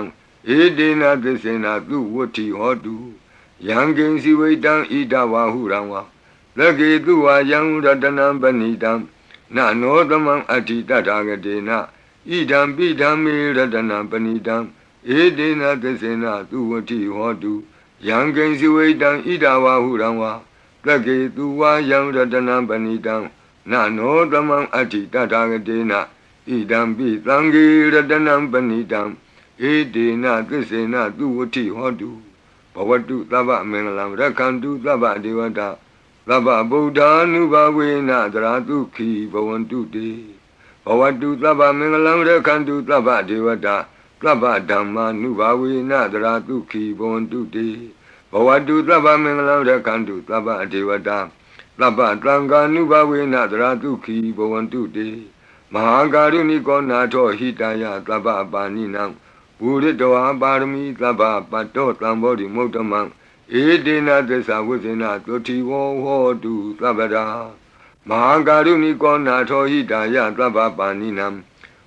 ဧတေနသစ္စေနသူဝတ္ထိဟောတုယံကိဉ္စီဝေတံဣဒဝဟုရံဝါသကေသူဝယံရတနံပဏိတံနနောသမံအဋ္ဌိတထာဂတေနဣဒံပိဓမ္မေရတနံပဏိတံဧတေနသစ္စေနသူဝတ္ထိဟောတုယံကိဉ္စီဝေတံဣဒဝဟုရံဝါသကေသူဝယံရတနံပဏိတံနနောသမံအဋ္ဌိတထာဂတေနဣဒံပိသံဃေရတနံပဏိတံဧတေနသစ္စေနသူဝတ္ထိဟောတုဘဝတုသဗ္ဗမင်္ဂလံရက္ခန္တုသဗ္ဗဒေဝတာသဗ္ဗဗုဒ္ဓ ानु ဘဝေနသရတုခိဘဝန္တုတေဘဝတုသဗ္ဗမင်္ဂလံရက္ခန္တုသဗ္ဗဒေဝတာသဗ္ဗဓမ္မာနုဘဝေနသရတုခိဘဝန္တုတေဘဝတုသဗ္ဗမင်္ဂလံရက္ခန္တုသဗ္ဗဒေဝတာသဗ္ဗသံဃာနုဘဝေနသရတုခိဘဝန္တုတေမဟာကာရုဏိကောနာထောဟိတယသဗ္ဗပါဏိနံပုရိတောပါရမီသဗ္ဗပတ္တောသံဘောဓိမုဒ္ဓမံဧတေနသစ္စာဝိဇ္ဇေနသုတိဝဟောတုသဗ္ဗရာမဟာကာရုဏိကောနာထောဟိတယသဗ္ဗပါဏိနံ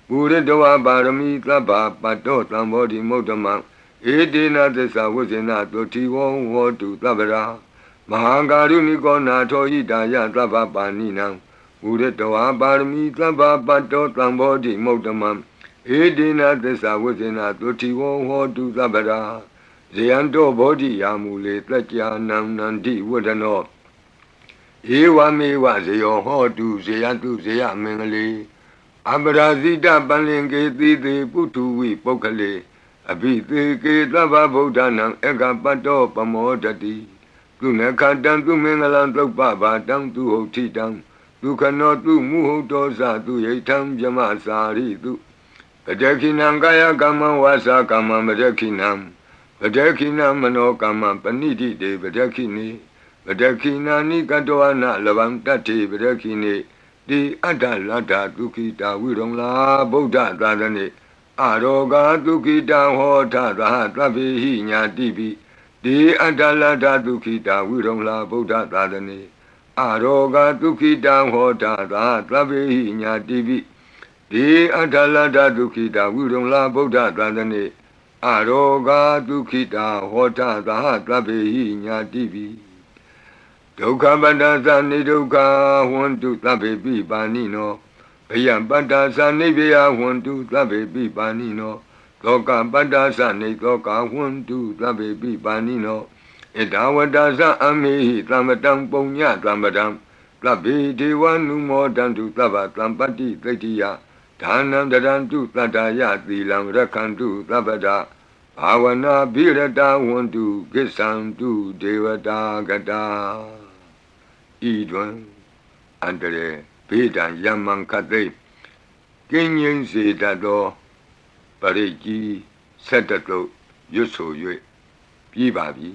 ပုရိတောပါရမီသဗ္ဗပတ္တောသံဘောဓိမုဒ္ဓမံဧတေနသစ္စာဝိဇ္ဇေနသုတိဝဟောတုသဗ္ဗရာမဟာကာရုဏိကောနာထောဟိတယသဗ္ဗပါဏိနံပုရိတောပါရမီသဗ္ဗပတ္တောသံဘောဓိမုဒ္ဓမံဧတေနသစ္စာဝိဇ္ဇေနသုတိဝဟောတုသဗ္ဗရာဇယံတောဘောဓိယာမူလေတက္ကြာနံနန္တိဝဒနောဧဝမေဝဇယောဟောတုဇယတုဇယမင်္ဂလေအပရာဇိတပန္လင်ကေတိတေပုထုဝိပုဂ္ဂလေအဘိသေကေသဗ္ဗဗုဒ္ဓနံဧကပတ္တောပမောဒတိသူနခတံသူမင်္ဂလံသုပ္ပဘာတံသူဟုတ်ထိတံဒုက္ခနောသူမုဟုတ်တောဇသူယိထံဗြမစာရိတုပတခိနံကာယကမ္မဝါစာကမ္မပတခိနံပတခိနမနောကမ္မပဏိတိတေပတခိနေပတခိနာနိကတောနလဗံတတ္တိပတခိနေတိအတ္တလတ္တဒုက္ခိတာဝိရုံလာဗုဒ္ဓသာသနေအရောဂဒုက္ခိတဟောထသဟသဗ္ဗေဟိညာတိပိတိအတ္တလတ္တဒုက္ခိတာဝိရုံလာဗုဒ္ဓသာသနေအရောဂဒုက္ခိတဟောထသဟသဗ္ဗေဟိညာတိပိတိအတ္တလတ္တဒုက္ခိတာဝိရုံလာဗုဒ္ဓသာသနေအရောဂဒုက္ခိတာဟောထသဟသဗ္ဗေဟိညာတိပိဒုက္ခပတ္တသနိဒုက္ခဟွန္တုသဗ္ဗေပိပါဏိနောဘယံပတ္တသနိဗ္ဗယဟွန္တုသဗ္ဗေပိပါဏိနောသောကပတ္တသနိသောကဟွန္တုသဗ္ဗေပိပါဏိနောဣဒဝတ္တသအမေဟိသမ္ပတံပုညသမ္ပတံသဗ္ဗေဒေဝနုမောတံတုသဗ္ဗသံပတ္တိသိတ္တိယဒါနံတရံတုတတ္တယသီလံရက္ခန္တုသဗ္ဗဒဘာဝနာဘိရတဝန္တုကိစ္ဆံတုဒေဝတာကတာဤတွင်အန္တရေဘေဒံယမံခသိကင်းငြိမ်းစေတတ်သောပရိကြီးဆက်တတုရွတ်ဆို၍ပြီးပါပြီ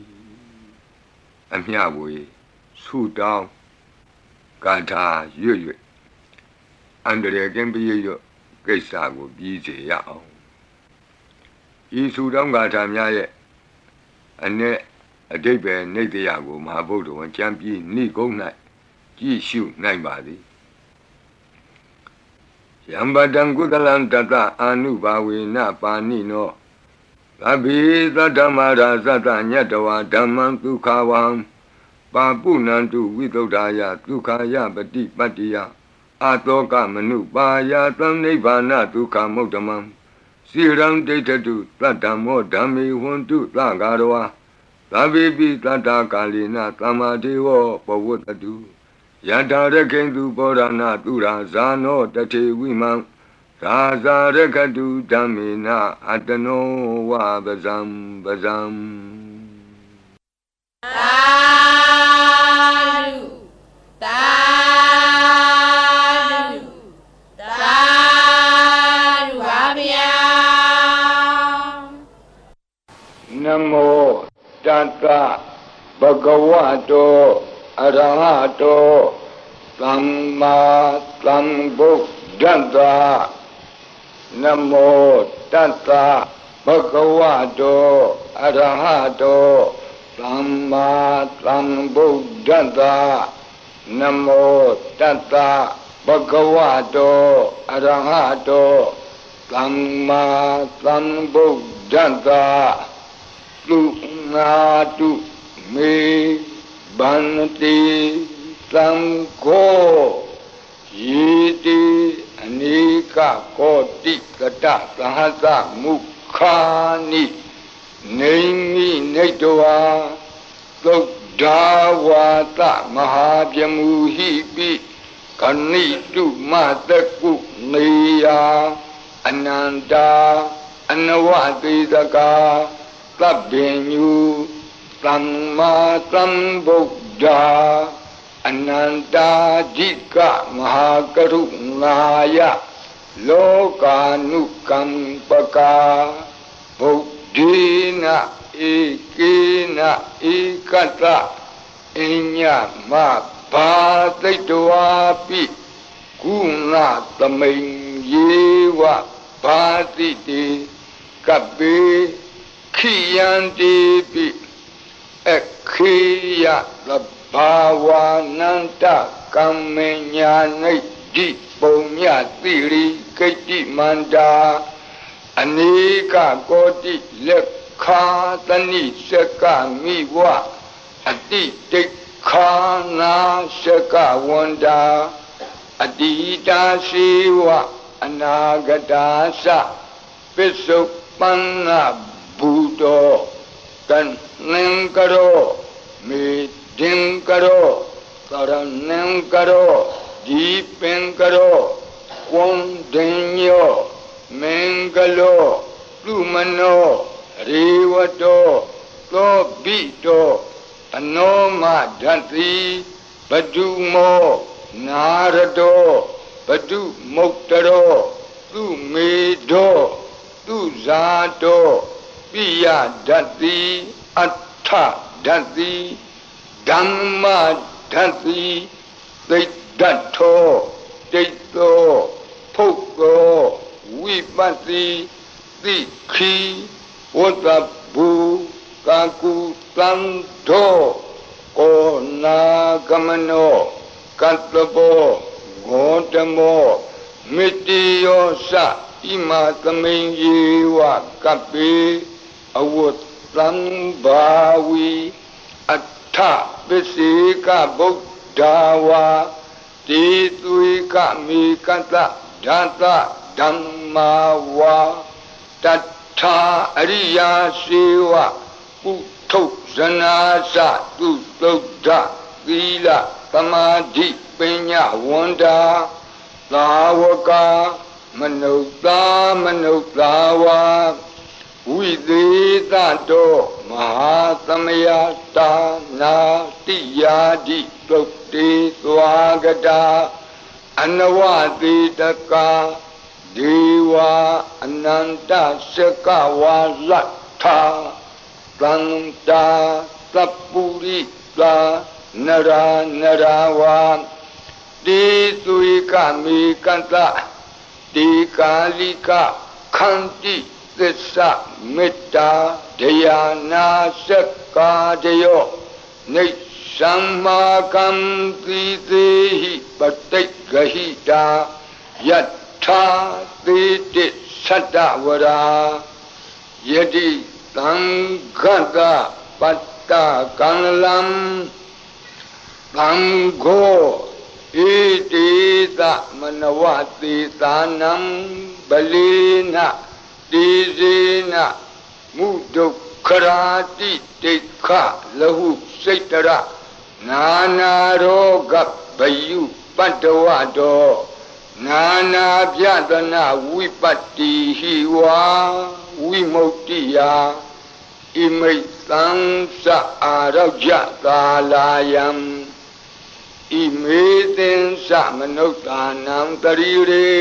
အမျှဝေဆုတောင်းကာထာရွတ်၍အန္တရေကင်းပြည့်ရွတ်ကိစ္စကိုပြီးစေရအောင်ဤဆုတောင်းကာထာများရဲ့အ내အဓိပ္ပာယ်နိတ္တယကိုမဟာဗုဒ္ဓဝံကျမ်းပြီးဏိကုံး၌ကြည့်ရှုနိုင်ပါသည်ယံပတံကုသလံတတအာနုဘာဝေနပါဏိနောသဗ္ဗေသတ္တမရာသတ္တညတဝါဓမ္မံဒုက္ခဝံပါပုဏ္ဏံတုဝိသုဒ္ဓာယဒုက္ခယပတိပတ္တိယအာတောကမနုပါယသံနိဗ္ဗာနဒုက္ခမုဒ္ဓမံစိရံဒိဋ္ဌတုသတ္တမောဓမ္မေဟွန္တုသဂါရဝါသဗ္ဗေပိသတ္တကာလိနသမ္မာဒေဝပဝတ္တုယထာရခိန္တုဘောရဏသူရာဇာနောတထေဝိမံသာဇာရခတုဓမ္မေနအတနောဝပဇံပဇံသာဓုသာဓုသာဓုပါဗျာနမောတတ္တဘဂဝတောအရဟတောသမ္မာသမ္ဗုဒ္ဓတ္တ โมตัสสะภะคะวะโตอะระหะโตสัมมาสัมพุทธัสสะนะโมตัสสะภะคะวะโตอะระหะโตสัมมาสัมพุทธัสสะตุนาตุเมบันติสังโฆยีติอเนกโกติกตะสหัสมุขานิเนมิเนตวาตุดาวาตมหาเพียมูหิปิกนิตุมาตะกุเนียอนันตาอนวติตกาตัพเบญุสัมมาสัมพุทธาอนันตาจิกะมหากรุณายะโลกานุกัมปกาบุdhiนะเอกินะเอกัตตะอิญญมะภาติตวาปิกุณะตมิงเยวะภาติติกัปเปขิยันติปิเอขิยะภาวานันตกัมเมญาณิดิปุญญาติริกิติมันดาอเนกโกติเลขาตนิสกามิวะอติติขานาสกาวันดาอดีตาสีวะอนาคตาสะปิสุปันนาบูโตกันนังกโรมิดิงกโรตระนังกโรดีเป็งกโรควนเดญโยเมงกโลลุมโนรีวโตโตบิโตอโนมาดันติปดุโมนารโตปดุมุตตโรตุเมโดตุဇာโตปิยดัตติอัฏฐดัตติธัมมาดัตติติดัตโธติโตภุโตวิปัสสิติขีวัตบุกากุตันโธโกนากมโนกัตตโปโกตโมมิติโยสะอิมาตมิงเยวะกัปปิอวุตตัมบาวีอัฏฐปิสิกบุตดาวาติตุยกมิกัตตะดัตตะธัมมาวาตัทธาอริยสีวะปุถุชนาสะตุตุดะศีลสมาธิปัญญาวันดาสาวกามนุษย์สาวาวิသေသတောမဟာသမယတာနာတိယာတိသုတ်တေသွားကတာအနဝတိတကဒေဝအနန္တစကဝါလတ္ထာသန္တာသပ္ပုရိသာနရာဝါတိသုိကမေကတ္တတိကာလိကခန္တိသစ္စာမေတ္တာဒယာနာစက္ကာတယောနိသမ္မာကံတိသေဟိပတိဂဟိတာယထာသေတိသတ္တဝရာယတိသံဃတပတ္တကံလံသံဃောဣတိသမနဝတိသာနံဘလိနတိဇေနမုဒုက္ခရာတိတိခလဟုစိတ်တရနာနာရောဂဘယုပတ္တဝတောနာနာပြဒနာဝိပတ္တိဟိဝါဝိမု တိယဣမိတ်သံသအာရောကြကာလာယံဣမေသင်္စမနုဿာနံတရိရေ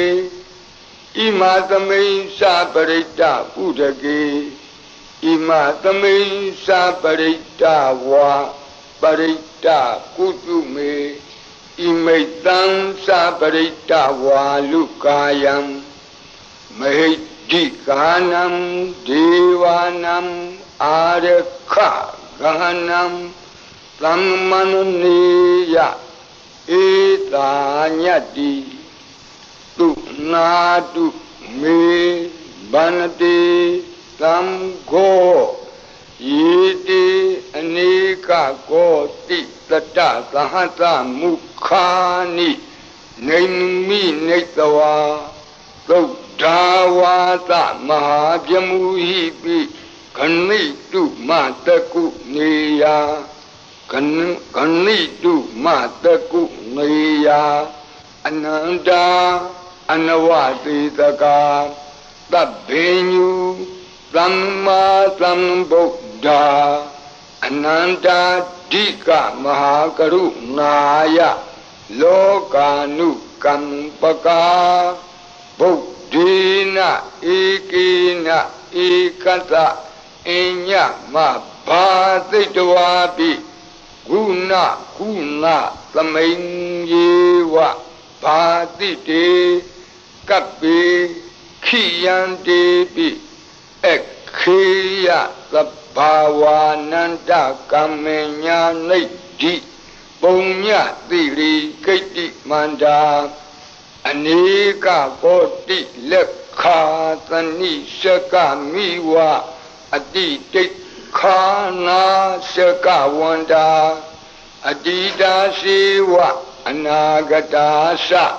ဣမာသမိန်္စပရိတ္တဥဒကေဣမာသမိန်္စပရိတ္တဝါပရိတ္တကုတုမေဣမိတ်သံ္စပရိတ္တဝါလုကာယံ Mahiti Ganam Devanam Arekha Ganam Brahmanuniya Etanyati Tu Nadu Me Banati Tamgo Yiti Anika Koti Tata Sahata Mukhani Naimi Netawa Dawata Mahabyamuhipi Kanitu Mataku Niya Kanitu Mataku Niya Ananda Anawati Taka Tabhenyu Samma Sambuddha Ananda Dika Mahakaru Naya Lokanu Kampaka Buddhina Ikina Ikata Inya Mabhaditwapi Guna Guna Samayyewa Bhadite Kapi Khiyandepi Ekhiya Sabhavananda Kamenya Nidhi Punya Tiri Kiti Manda Anika Koti Lekha Tani Shaka Miwa Aditi Khana Shaka Wanda Adida Siwa Anagata Sa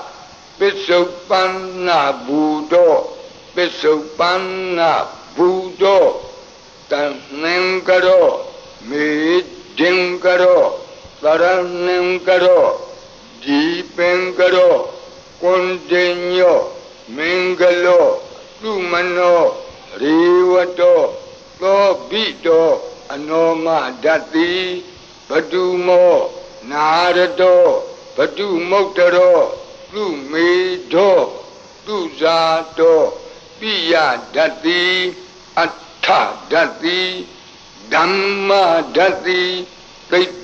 Pisupana Buddho Pisupana Buddho Tanengaro Midingaro Saranengaro Deepengaro Kondenyo, Mengalo, Lumano, Riwato, Lobito, Anoma Dati, Padumo, Narado, Padumotaro, Lumido, Luzato, Pia Dati, Atta Dati, Dhamma Dati,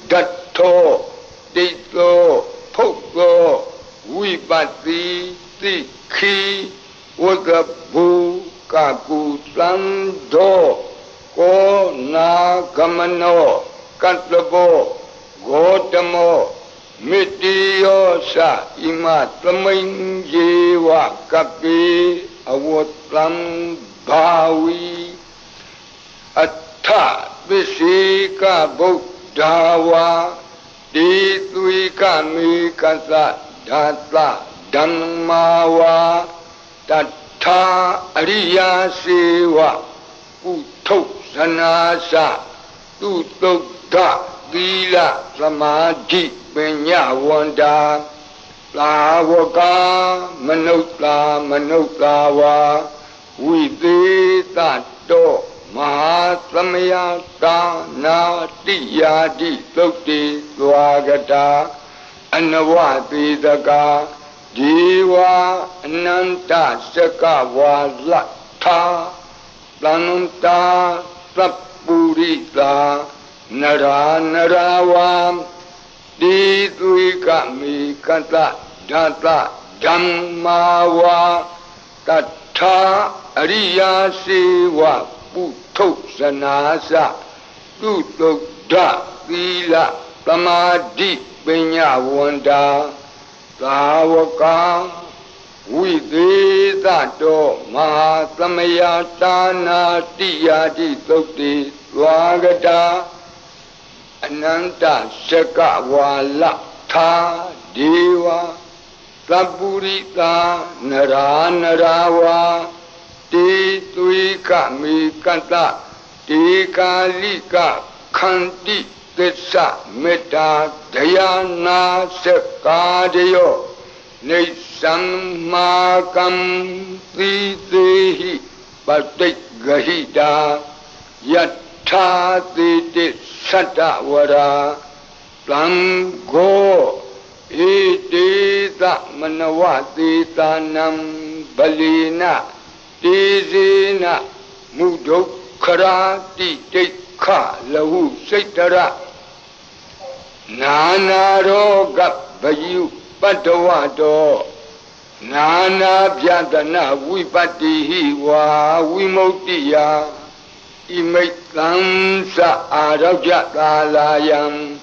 Dato, Dito, Poko, Wipati Tikhi Wagabu Kaku Sando Ko Nagamano Katlabo Gotamo Mitiyosa Ima Tamayyewa Kapi Awotlam Bhawi Atta Visika Buddhawa Ditwika Mikasa Data Dhammawa Tata Ariya Sewa Utto Sanasa Tutokta Dila Samadhi Penyawanda Lawaka Manutlawa Vidita Do Mahasamaya Dana Diyadi Sokti Swagata Anawati Daka Jiva Ananta Sakava Latha Plananta Sapurita Narawa Dituika Mikata Data Dhammawa Tata Ariya Sewa Putto Sanasa Tutokda Sila Samadhi Penyawanda Sawaka Vidita Do Mahasamaya Dana Diyadi Sokti Swagata Ananta Sakava Latha Deva Sapurita Narawa Tituika Mikata Tikalika Khanti Tessa Metta Dhyana Sakadayo Nisammakam Titehi Patigahita Yatha Titi Satavara Plango Itita Manawati Tanam Balina Tizina Mudokharati Tikha Lahu Saitara Nana Roga Bayu Padawado Nana Pyatana Vipatihi wa Vimuktiya Imaitansa Arajatalayam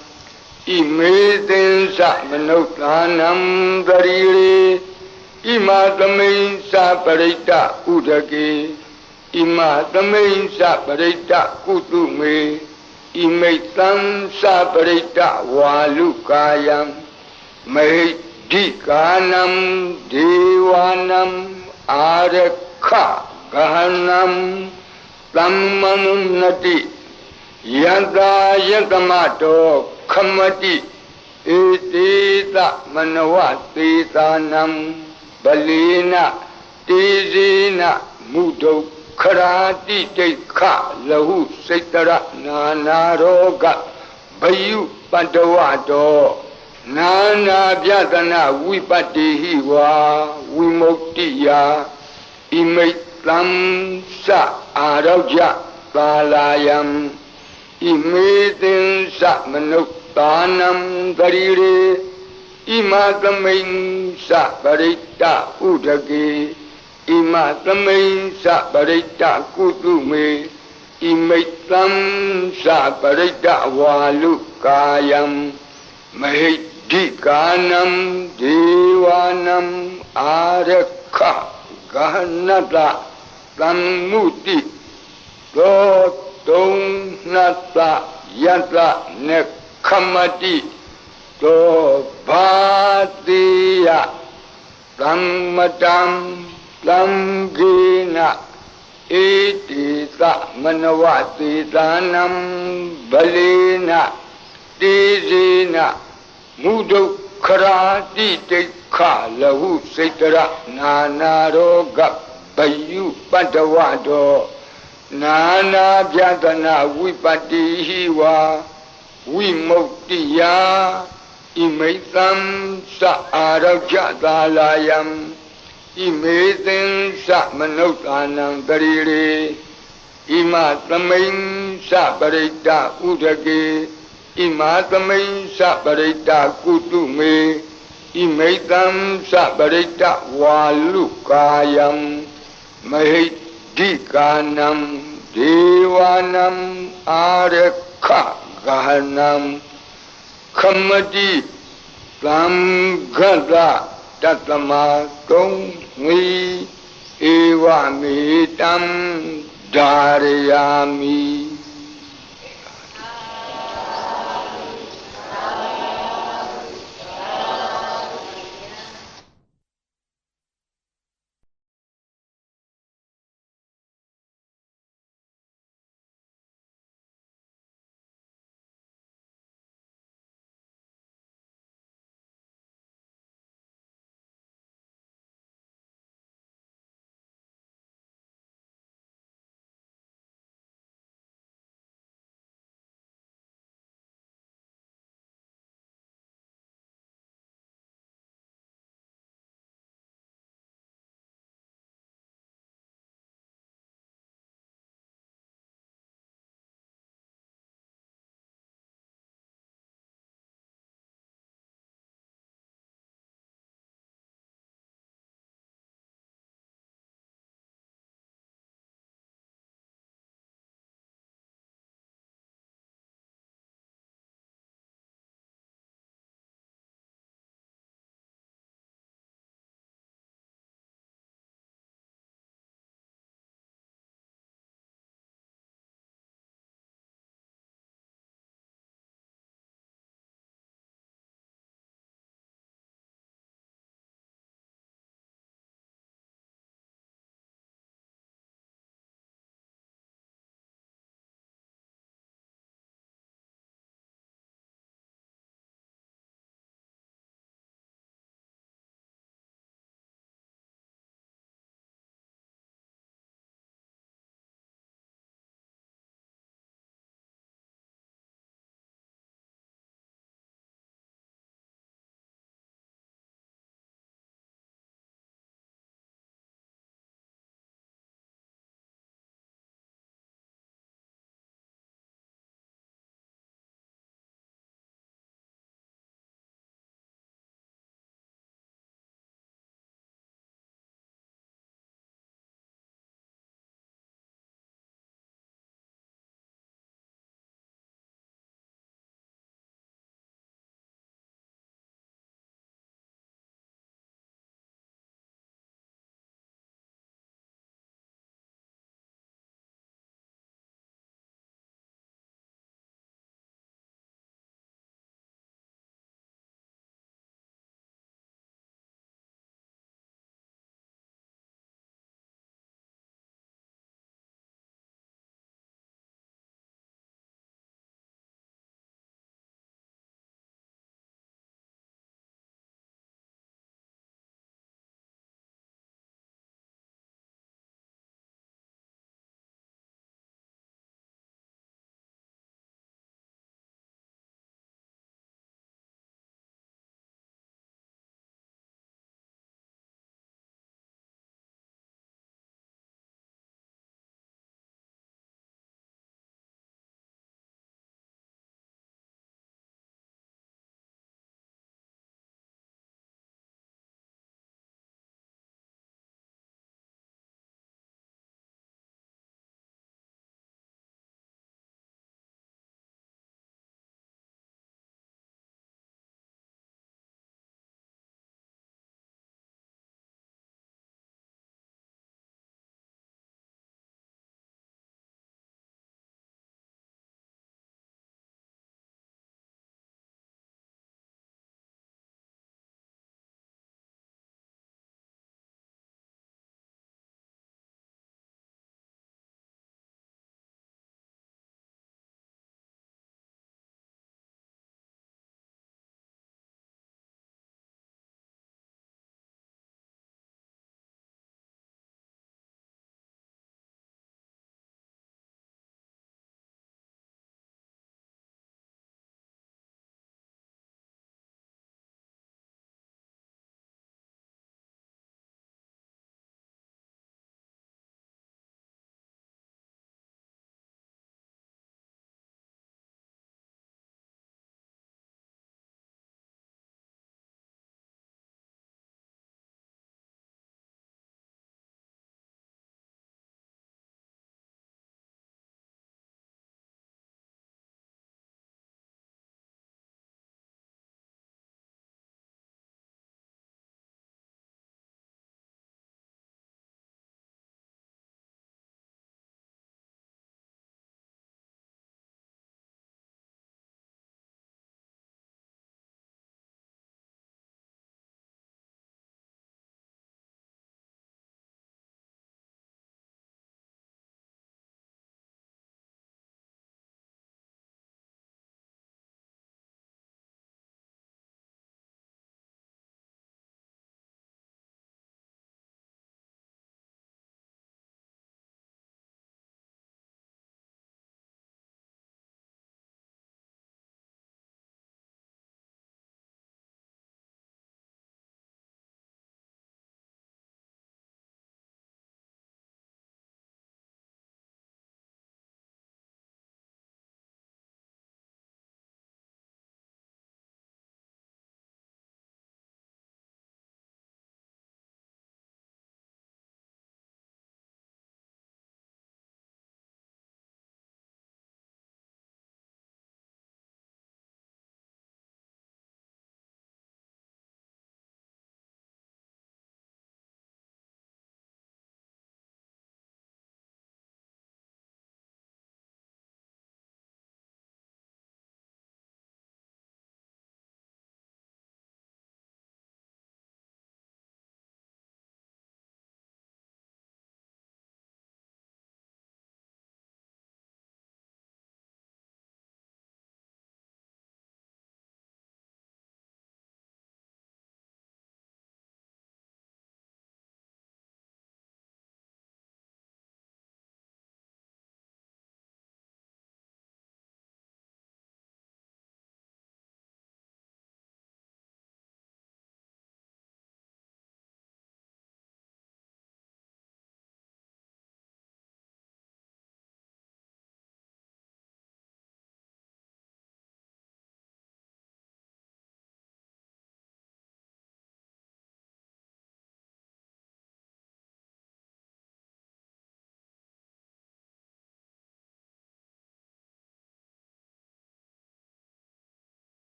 Imaitansa Manuktanam Dariri Imatamainsa Parita Udaki Imatamainsa Parita Kutume Imaitansa Parita Walukayam Dikanam Devanam Arakha Gahanam Tammanunati Yada Yadamato Kamati Etita Manavati Tanam Balina Tizina Mudo Karati Teka Lahu Setara Nanaroga Bayu Padawado Nana Pyatana Vipatihi wa Vimuktiya Imaitam sa Araja Kalayam Imaitin sa Manuktanam Darire Imatamain sa Parita Udagi Imatamain sa Parita Kutume Imaitam sa Parita Walukayam Dikanam Devanam Arakha Gahanata Tammuti Totonata Yata Nekhamati Tobhatiya Tammatam Tamgina Etita Manavati Tanam Balina Tizina Mudo Karati Teka Lahu Setara Nanaroga Bayu Padawado Nana Pyatana Vipatihi wa Vimuktiya Imaitam sa Arajatalayam Imaitin sa Manuktanam Dariri Imatamain sa Parita Udagi Imatamain sa Parita Kutume Imaitam sa Parita Walukayam Dikanam Devanam Arakha Gahanam Kamati Tamgada Tatamatung Mi Evamitam Dharayami